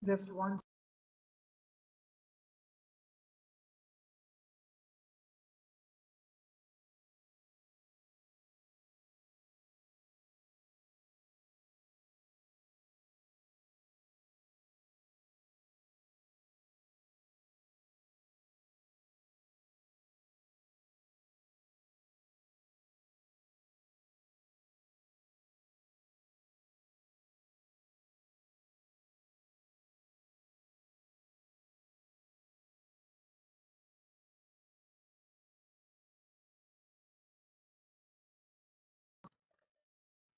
just one.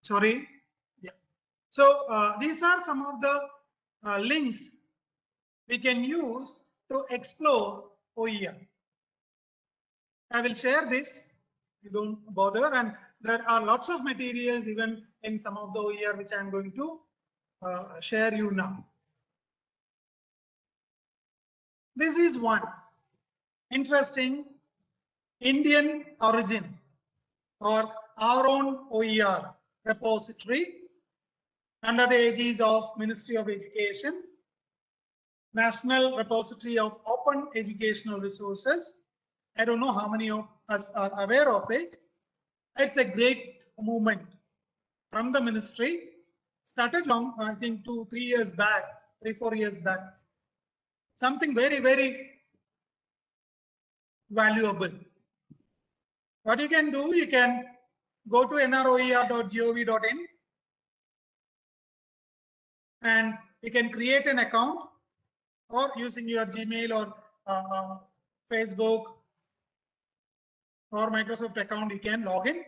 Sorry. Yeah. So these are some of the links we can use to explore OER. I will share this. You don't bother, and there are lots of materials even in some of the OER which I am going to share you now. This is one interesting Indian origin or our own OER repository under the aegis of Ministry of Education, National Repository of Open Educational Resources. I don't know how many of us are aware of it. It's a great movement from the ministry, started long, I think 2-3 years back, 3-4 years back. Something very, very valuable. What you can do, you can go to nroer.gov.in and you can create an account, or using your Gmail or Facebook or Microsoft account, you can log in.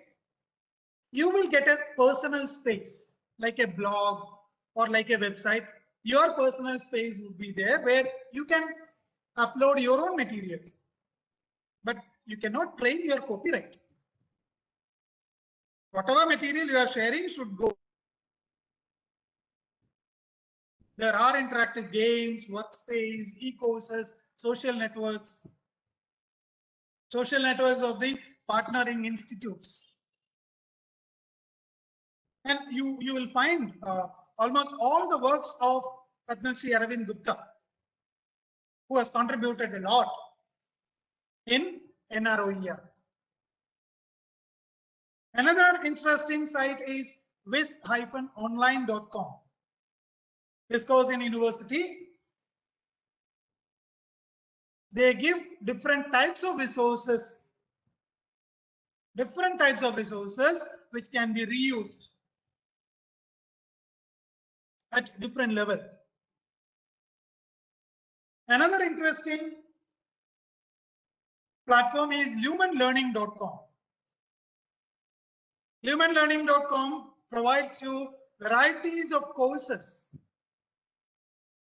You will get a personal space like a blog or like a website. Your personal space would be there where you can upload your own materials, but you cannot claim your copyright. Whatever material you are sharing should go. There are interactive games, workspace, e-courses, social networks of the partnering institutes. And you will find almost all the works of Padma Shri Aravind Gupta, who has contributed a lot in NROER. Another interesting site is vis-online.com. Wisconsin University. They give different types of resources which can be reused at different level. Another interesting platform is lumenlearning.com. Lumenlearning.com provides you varieties of courses.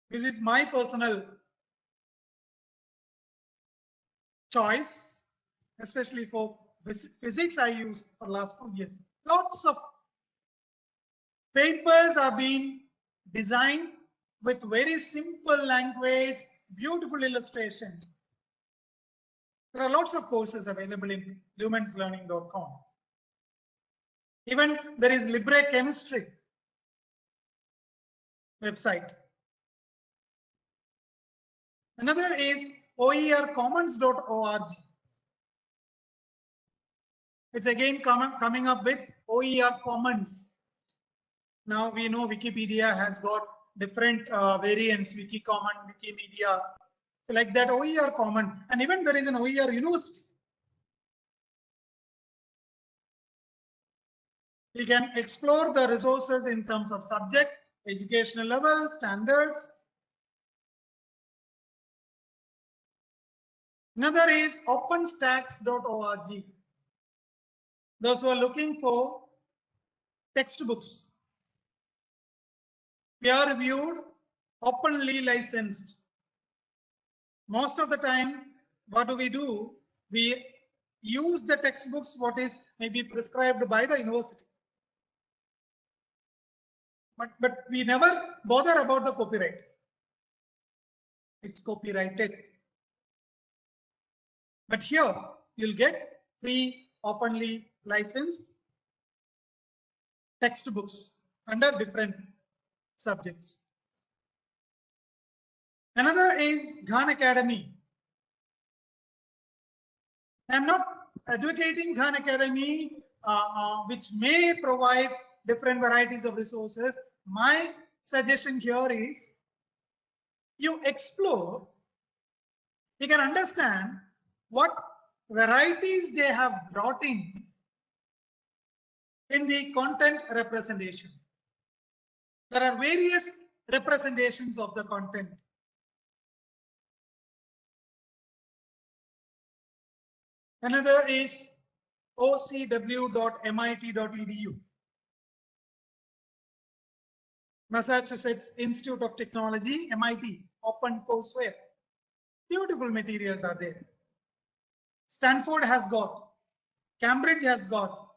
This is my personal choice, especially for physics I use for last 2 years. Lots of papers are being designed with very simple language, beautiful illustrations. There are lots of courses available in lumenslearning.com. Even there is Libre Chemistry website. Another is oercommons.org. It's again coming up with OER Commons. Now we know Wikipedia has got different variants, Wikicommon, Wikimedia. So like that OER Common, and even there is an OER University. You can explore the resources in terms of subjects, educational level, standards. Another is openstacks.org. Those who are looking for textbooks, peer-reviewed, openly licensed. Most of the time, what do? We use the textbooks what is maybe prescribed by the university. But we never bother about the copyright. It's copyrighted. But here you'll get free, openly licensed textbooks under different subjects. Another is Khan Academy. I'm not advocating Khan Academy, which may provide different varieties of resources. My suggestion here is you explore, you can understand what varieties they have brought in the content representation. There are various representations of the content. Another is ocw.mit.edu. Massachusetts Institute of Technology, MIT, open courseware. Beautiful materials are there. Stanford has got, Cambridge has got.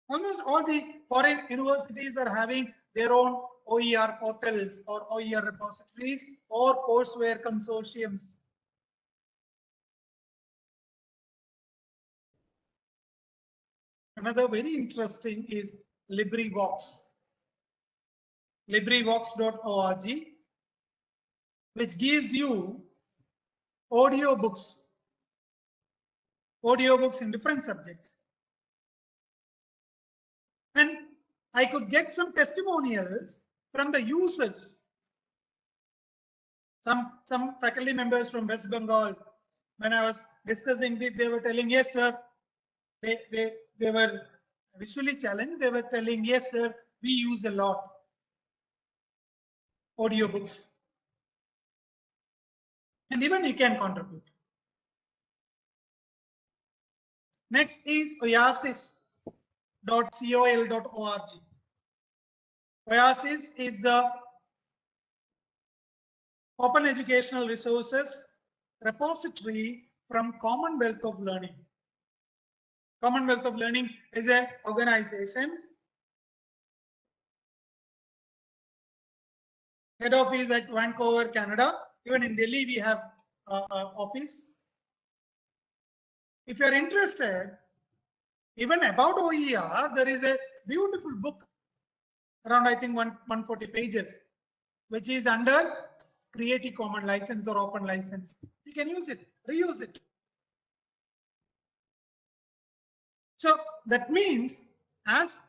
Almost all the foreign universities are having their own OER portals or OER repositories or courseware consortiums. Another very interesting is LibriVox. LibriVox.org, which gives you audiobooks in different subjects. And I could get some testimonials from the users. Some faculty members from West Bengal, when I was discussing this, they were telling, yes, sir. They were visually challenged. They were telling, yes, sir, we use a lot audiobooks. And even you can contribute. Next is oasis.col.org. Oasis is the Open Educational Resources repository from Commonwealth of Learning. Commonwealth of Learning is an organization. Head office at Vancouver, Canada. Even in Delhi, we have office. If you are interested, even about OER, there is a beautiful book around, I think, 140 pages, which is under Creative Commons license or open license. You can use it, reuse it. So that means as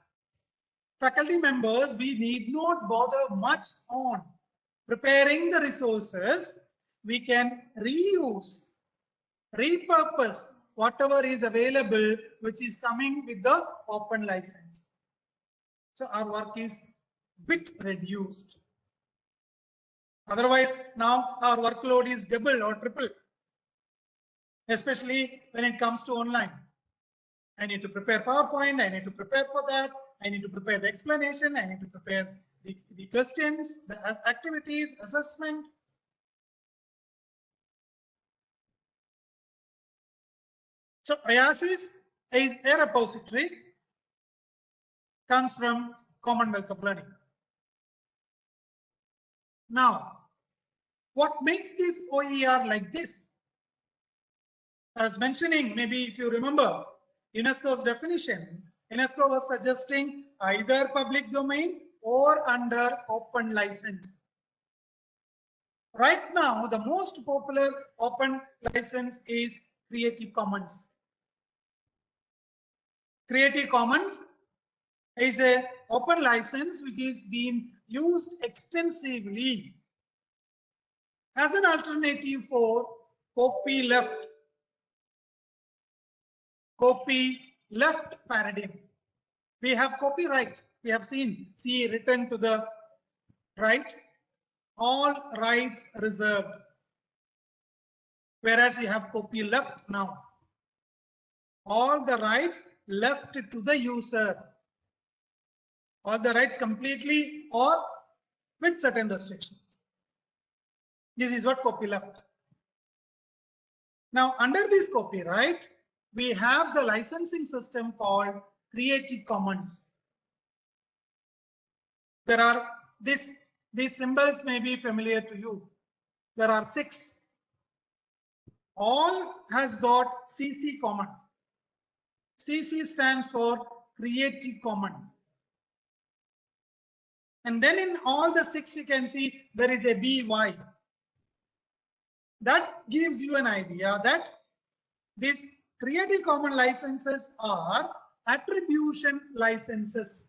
faculty members, we need not bother much on preparing the resources. We can reuse, repurpose whatever is available, which is coming with the open license. So our work is bit reduced. Otherwise, now our workload is double or triple, especially when it comes to online. I need to prepare PowerPoint. I need to prepare for that. I need to prepare the explanation. I need to prepare the questions, the activities, assessment. So OASIS is a repository, comes from Commonwealth of Learning. Now, what makes this OER like this? I was mentioning, maybe if you remember, UNESCO's definition, UNESCO was suggesting either public domain or under open license. Right now, the most popular open license is Creative Commons. Creative Commons is an open license which is being used extensively as an alternative for copyleft paradigm. We have copyright. We have seen C written to the right, all rights reserved. Whereas we have copyleft now. All the rights left to the user. All the rights completely or with certain restrictions. This is what copyleft. Now, under this copyright, we have the licensing system called Creative Commons. There are these symbols may be familiar to you. There are 6. All has got CC common. CC stands for Creative Common. And then in all the 6 you can see there is a BY. That gives you an idea that these Creative Commons licenses are attribution licenses.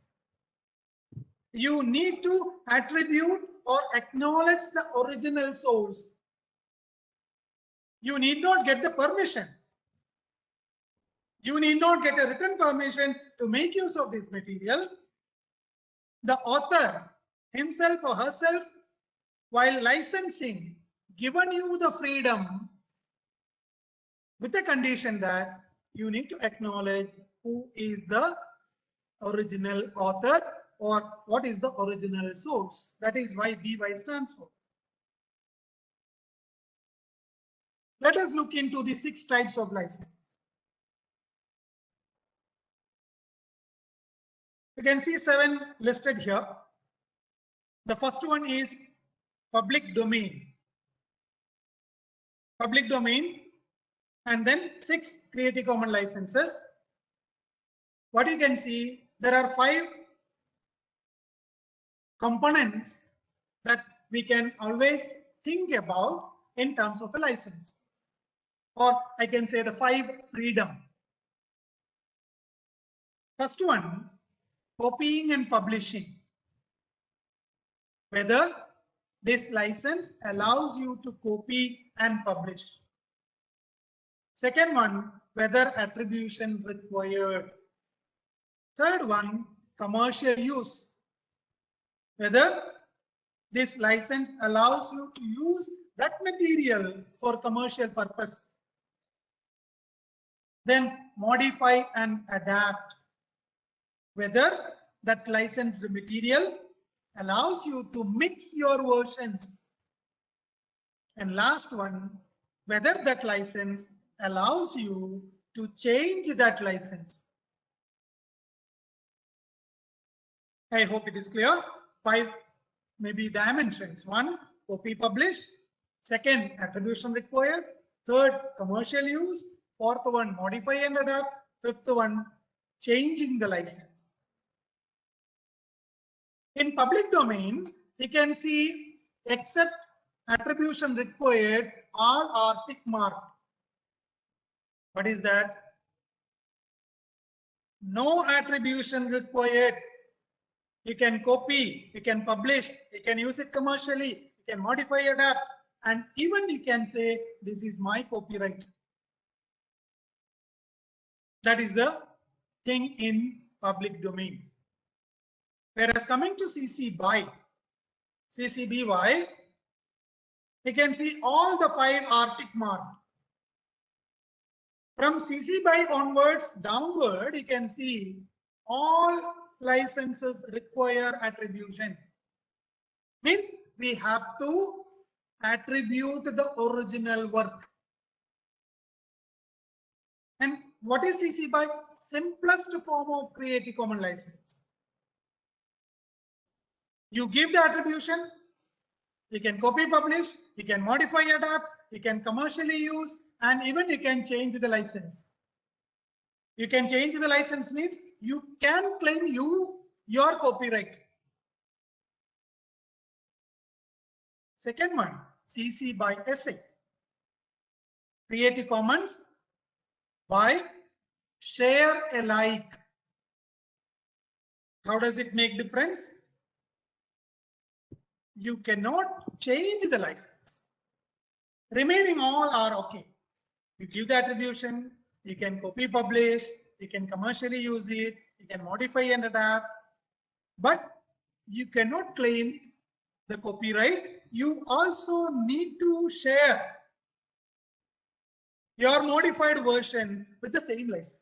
You need to attribute or acknowledge the original source. You need not get the permission. You need not get a written permission to make use of this material. The author himself or herself, while licensing, given you the freedom with the condition that you need to acknowledge who is the original author or what is the original source. That is why BY stands for. Let us look into the 6 types of license. You can see 7 listed here. The first one is public domain. Public domain, and then 6 Creative Commons licenses. What you can see, there are 5 components that we can always think about in terms of a license. Or I can say the 5 freedom. First one, copying and publishing. Whether this license allows you to copy and publish. Second one, whether attribution required. Third one, commercial use. Whether this license allows you to use that material for commercial purpose. Then modify and adapt. Whether that licensed material allows you to mix your versions. And last one, whether that license allows you to change that license. I hope it is clear. 5 maybe dimensions. 1, copy publish. 2nd, attribution required. 3rd, commercial use. 4th one, modify and adapt. 5th one, changing the license. In public domain, you can see except attribution required, all are tick marked. What is that? No attribution required. You can copy, you can publish, you can use it commercially, you can modify, adapt, and even you can say, this is my copyright. That is the thing in public domain. Whereas coming to CC BY, CC BY, you can see all the 5 are tick marked. From CC BY onwards, downward, you can see all licenses require attribution. Means we have to attribute the original work. And what is CC BY? Simplest form of Creative Commons license. You give the attribution, you can copy, publish, you can modify, adapt, you can commercially use, and even you can change the license. You can change the license means you can claim your copyright. Second one, CC BY SA. Creative Commons by share alike. How does it make difference? You cannot change the license. Remaining all are okay. You give the attribution, you can copy, publish, you can commercially use it, you can modify and adapt, but you cannot claim the copyright. You also need to share your modified version with the same license.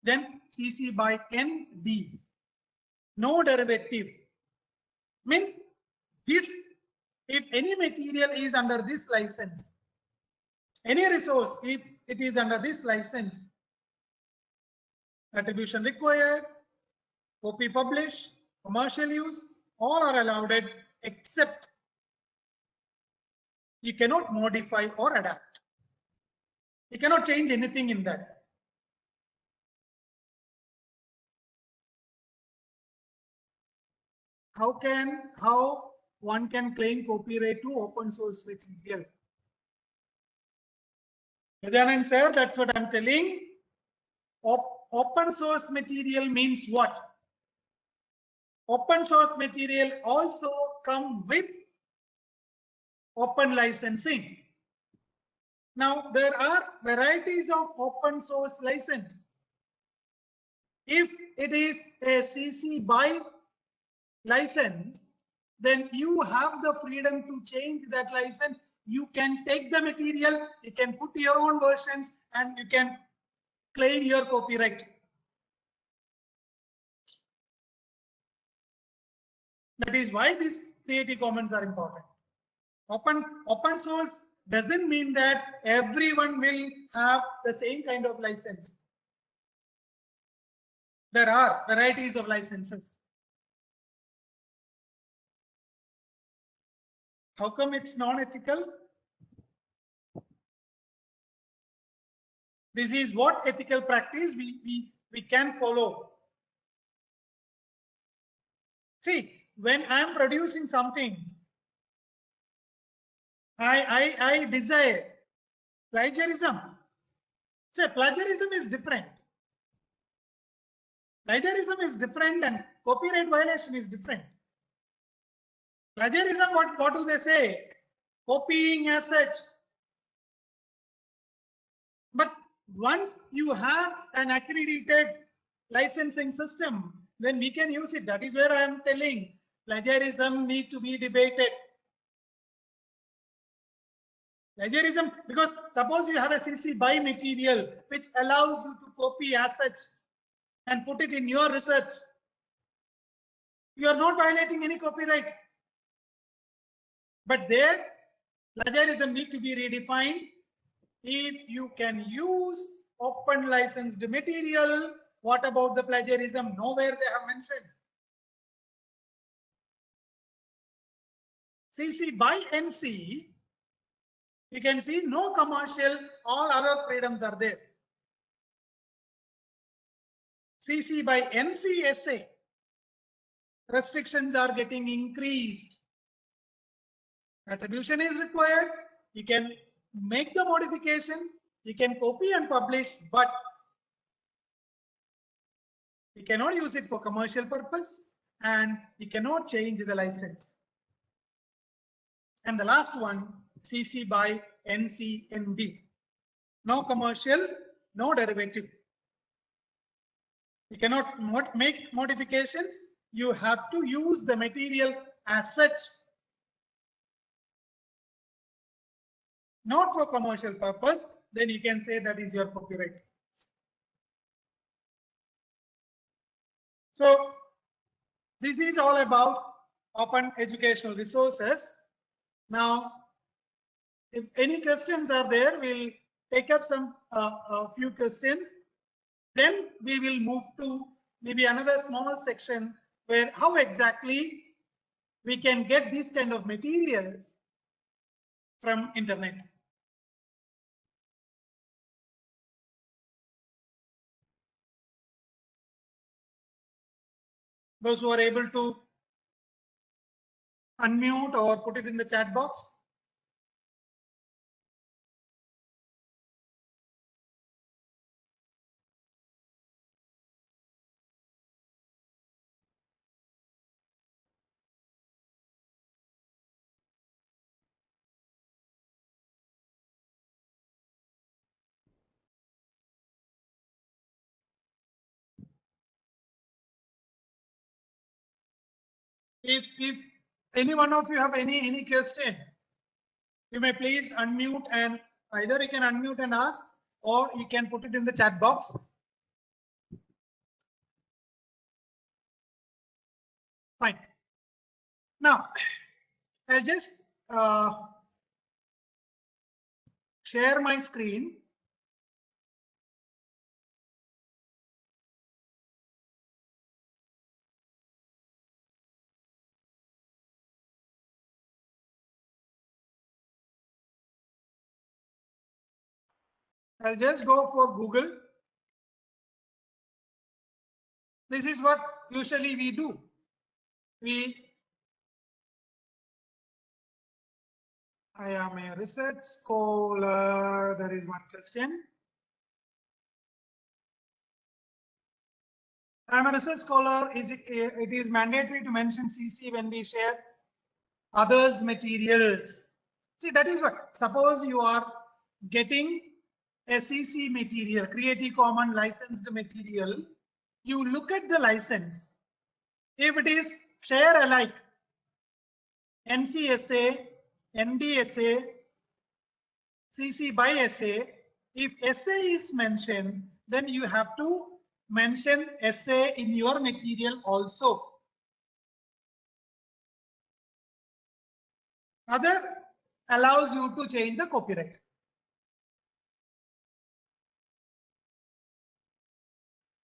Then CC BY ND. No derivative. Means this, if any material is under this license, Any resource, if it is under this license, attribution required, copy publish, commercial use, all are allowed except you cannot modify or adapt. You cannot change anything in that. How one can claim copyright to open source material? Gajanan sir, that's what I'm telling. Open source material means what? Open source material also come with open licensing. Now there are varieties of open source license. If it is a CC BY license, then you have the freedom to change that license. You can take the material, you can put your own versions, and you can claim your copyright. That is why these Creative Commons are important. Open source doesn't mean that everyone will have the same kind of license. There are varieties of licenses. How come it's non-ethical? This is what ethical practice we can follow. See, when I am producing something, I desire plagiarism. So plagiarism is different. Plagiarism is different and copyright violation is different. Plagiarism, what do they say? Copying as such. But once you have an accredited licensing system, then we can use it. That is where I am telling plagiarism need to be debated. Plagiarism, because suppose you have a CC BY material which allows you to copy as such and put it in your research. You are not violating any copyright. But there, plagiarism need to be redefined. If you can use open licensed material, what about the plagiarism? Nowhere they have mentioned. CC BY NC, you can see no commercial, all other freedoms are there. CC BY NC-SA, restrictions are getting increased. Attribution is required. You can make the modification, you can copy and publish, but you cannot use it for commercial purpose and you cannot change the license. And the last one, CC BY NC-ND. No commercial, no derivative. You cannot make modifications. You have to use the material as such. Not for commercial purpose, then you can say that is your copyright. So this is all about open educational resources. Now, if any questions are there, we'll take up some a few questions. Then we will move to maybe another small section where how exactly we can get this kind of material from internet. Those who are able to unmute or put it in the chat box. If any one of you have any question, you may please unmute and either you can unmute and ask or you can put it in the chat box. Fine. Now, I'll just share my screen. I'll just go for Google. This is what usually we do. I am a research scholar. There is one question. I am a research scholar. It is mandatory to mention CC when we share others' materials. See, that is what. Suppose you are getting a CC material, Creative Commons licensed material. You look at the license. If it is share alike, NCSA, NDSA, CC by SA, if SA is mentioned, then you have to mention SA in your material also. Other allows you to change the copyright.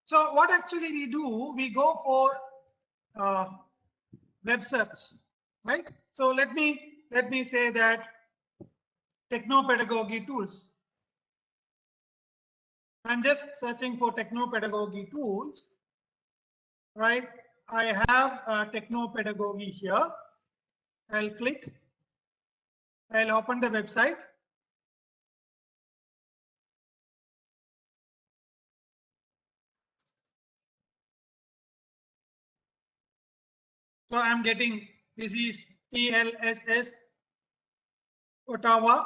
So what actually we do, we go for web search, right? So let me say that techno-pedagogy tools. I'm just searching for techno-pedagogy tools, right? I have techno-pedagogy here. I'll click. I'll open the website. So I'm getting, this is TLSS Ottawa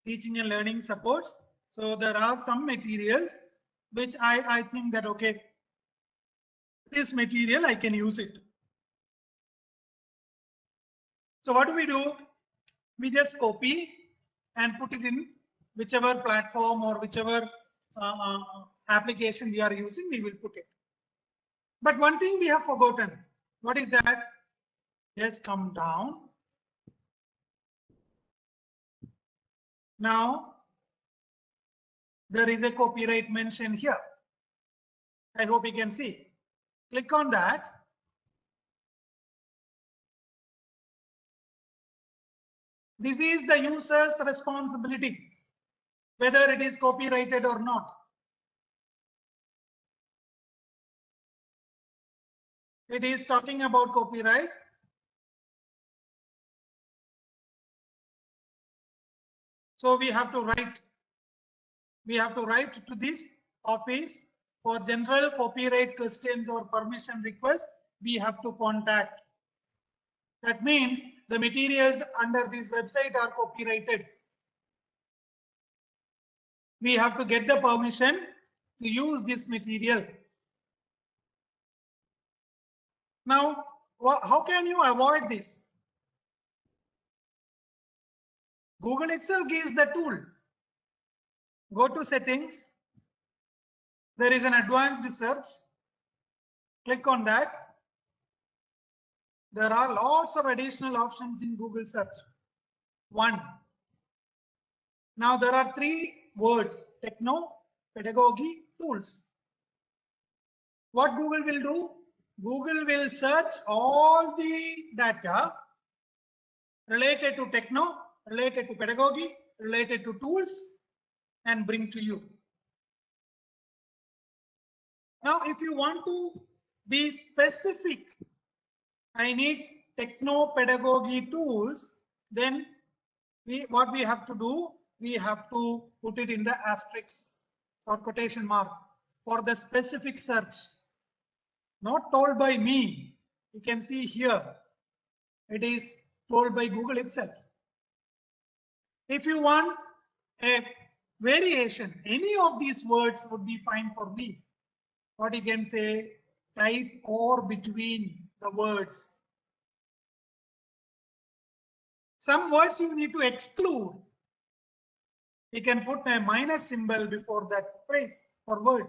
Teaching and Learning Supports. So there are some materials which I think that, okay, this material I can use it. So what do? We just copy and put it in whichever platform or whichever application we are using, we will put it. But one thing we have forgotten. What is that? Just come down. Now, there is a copyright mention here. I hope you can see. Click on that. This is the user's responsibility, whether it is copyrighted or not. It is talking about copyright. So we have to write to this office for general copyright questions or permission requests. We have to contact. That means the materials under this website are copyrighted. We have to get the permission to use this material. Now, how can you avoid this? Google itself gives the tool. Go to settings. There is an advanced search. Click on that. There are lots of additional options in Google search. 1. Now there are 3 words: techno, pedagogy, tools. What Google will do? Google will search all the data related to techno, related to pedagogy, related to tools, and bring to you. Now, if you want to be specific, I need techno-pedagogy tools, then what we have to do, we have to put it in the asterisk or quotation mark for the specific search. Not told by me. You can see here, it is told by Google itself. If you want a variation, any of these words would be fine for me. What you can say, type or between the words. Some words you need to exclude. You can put a minus symbol before that phrase or word.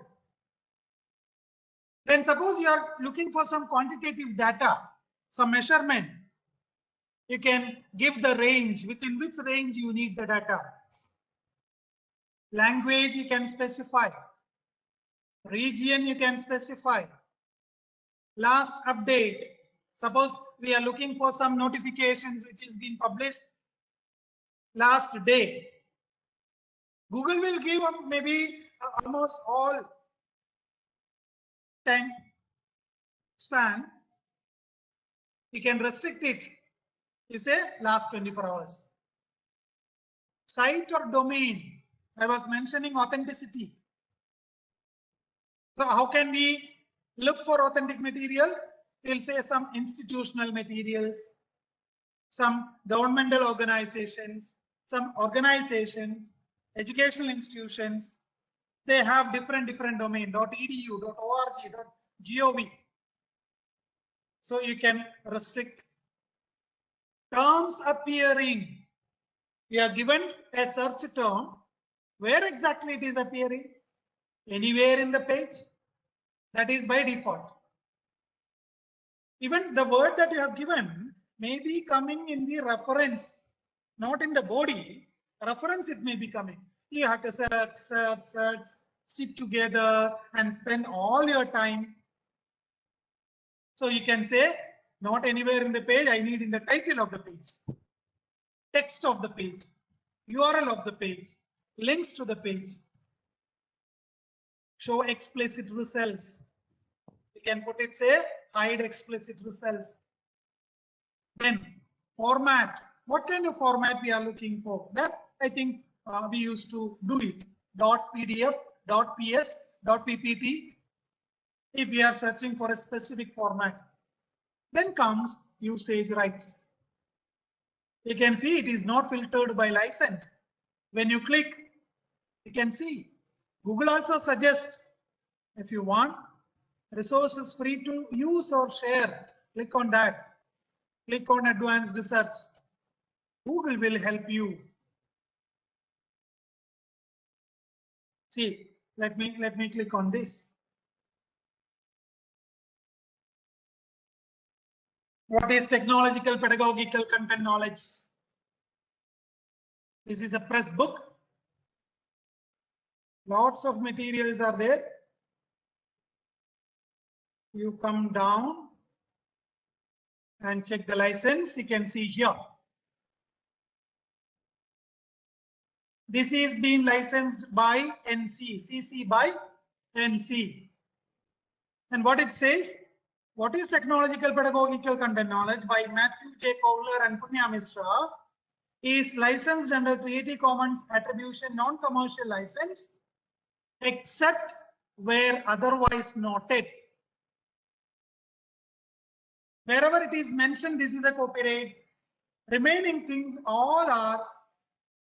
Then suppose you are looking for some quantitative data, some measurement. You can give the range, within which range you need the data. Language you can specify. Region you can specify. Last update. Suppose we are looking for some notifications which is being published last day. Google will give maybe almost all time span. You can restrict it. You say last 24 hours. Site or domain. I was mentioning authenticity. So how can we look for authentic material? We'll say some institutional materials, some governmental organizations, some organizations, educational institutions. They have different domain, .edu, .org, .gov. So you can restrict. Terms appearing. We are given a search term. Where exactly it is appearing? Anywhere in the page. That is by default. Even the word that you have given may be coming in the reference, not in the body. Reference it may be coming. You have to search, sit together and spend all your time. So you can say, not anywhere in the page, I need in the title of the page, text of the page, URL of the page, links to the page. Show explicit results. You can put it, say, hide explicit results. Then format. What kind of format we are looking for? That I think we used to do it. .pdf, .ps, .ppt. If we are searching for a specific format. Then comes usage rights. You can see it is not filtered by license. When you click, you can see Google also suggests if you want resources free to use or share, click on that. Click on advanced search. Google will help you. See, let me click on this. What is technological pedagogical content knowledge? This is a press book. Lots of materials are there. You come down and check the license. You can see here. This is being licensed by NC, CC by NC. And what it says, what is technological pedagogical content knowledge by Matthew J. Fowler and Punya Misra is licensed under Creative Commons Attribution Non-Commercial License, except where otherwise noted. Wherever it is mentioned, this is a copyright. Remaining things all are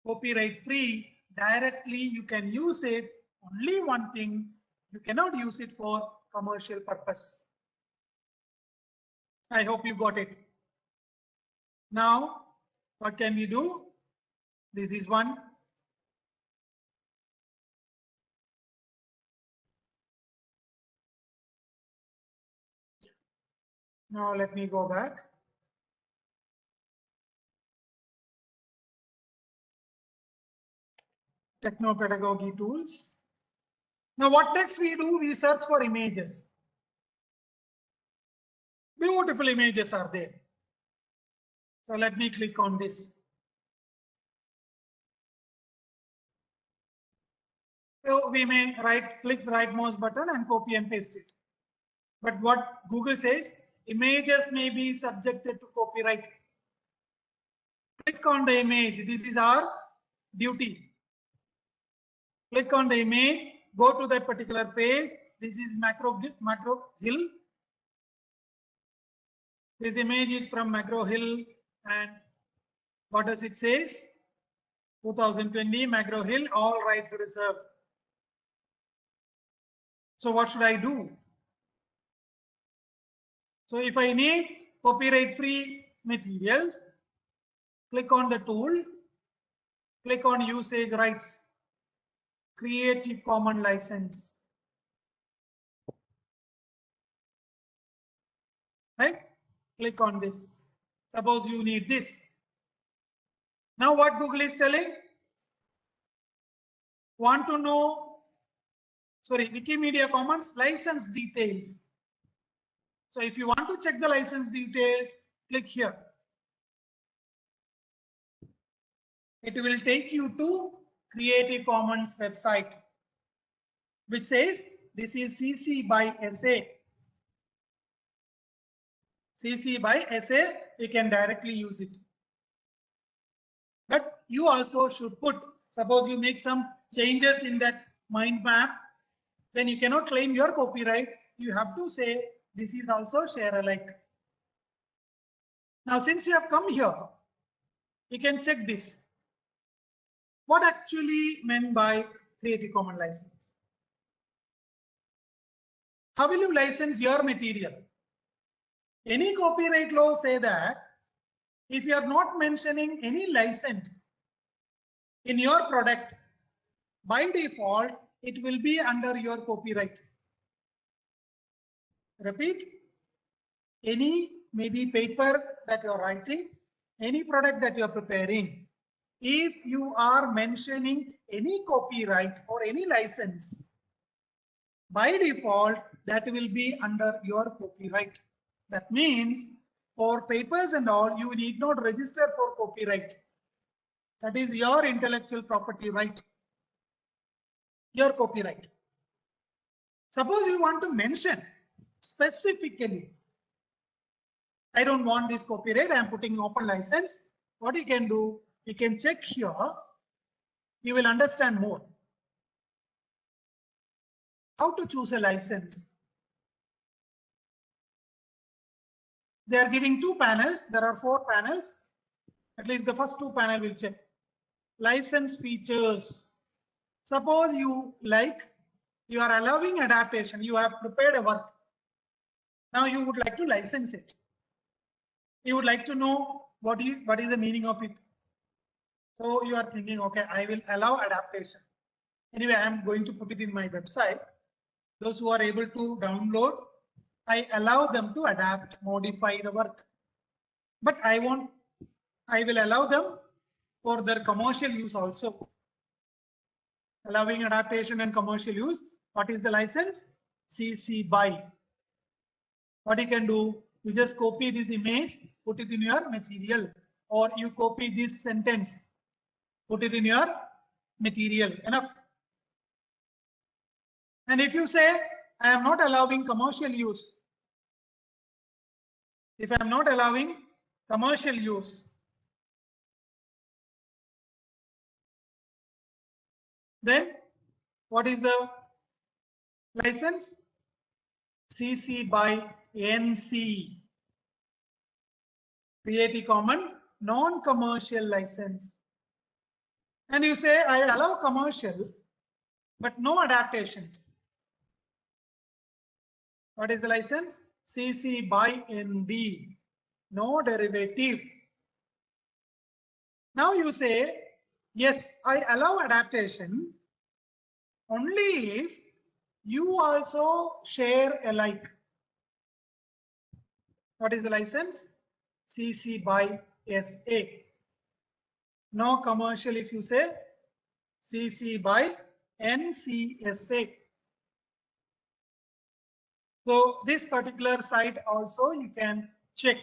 copyright free. Directly you can use it. Only one thing, you cannot use it for commercial purpose. I hope you got it. Now, what can we do? This is one. Now let me go back. Techno-pedagogy tools. Now what next we do? We search for images. Beautiful images are there. So let me click on this. So we may click the right mouse button and copy and paste it. But what Google says, images may be subjected to copyright. Click on the image. This is our duty. Click on the image, go to that particular page. This is Macro Hill. This image is from Macro Hill, and what does it say? 2020 Macro Hill, all rights reserved. So what should I do? So if I need copyright free materials, click on the tool, click on usage rights, Creative Commons license. Right? Click on this. Suppose you need this. Now what Google is telling? Want to know, sorry, Wikimedia Commons license details. So if you want to check the license details, click here. It will take you to Creative Commons website, which says this is CC by SA. CC by SA, you can directly use it. But you also should put, suppose you make some changes in that mind map, then you cannot claim your copyright. You have to say this is also share alike. Now, since you have come here, you can check this. What actually meant by Creative Commons license? How will you license your material? Any copyright law say that if you are not mentioning any license in your product, by default, it will be under your copyright. Repeat, any maybe paper that you are writing, any product that you are preparing, if you are mentioning any copyright or any license, by default, that will be under your copyright. That means for papers and all, you need not register for copyright. That is your intellectual property right, your copyright. Suppose you want to mention specifically, I don't want this copyright, I am putting open license. What you can do, you can check here, you will understand more. How to choose a license? They are giving two panels. There are 4 panels. At least the first 2 panel will check. License features. Suppose you are allowing adaptation. You have prepared a work. Now you would like to license it. You would like to know what is the meaning of it. So you are thinking, okay, I will allow adaptation. Anyway, I am going to put it in my website. Those who are able to download, I allow them to adapt, modify the work. But I will allow them for their commercial use also. Allowing adaptation and commercial use. What is the license? CC BY. What you can do, you just copy this image, put it in your material, or you copy this sentence, put it in your material. Enough. And if you say, I am not allowing commercial use, if I am not allowing commercial use, then what is the license? CC by NC. Creative Commons non-commercial license. And you say, I allow commercial, but no adaptations. What is the license? CC by ND. No derivative. Now you say, yes, I allow adaptation only if you also share alike. What is the license? CC by SA. No commercial if you say CC by NCSA. So this particular site also you can check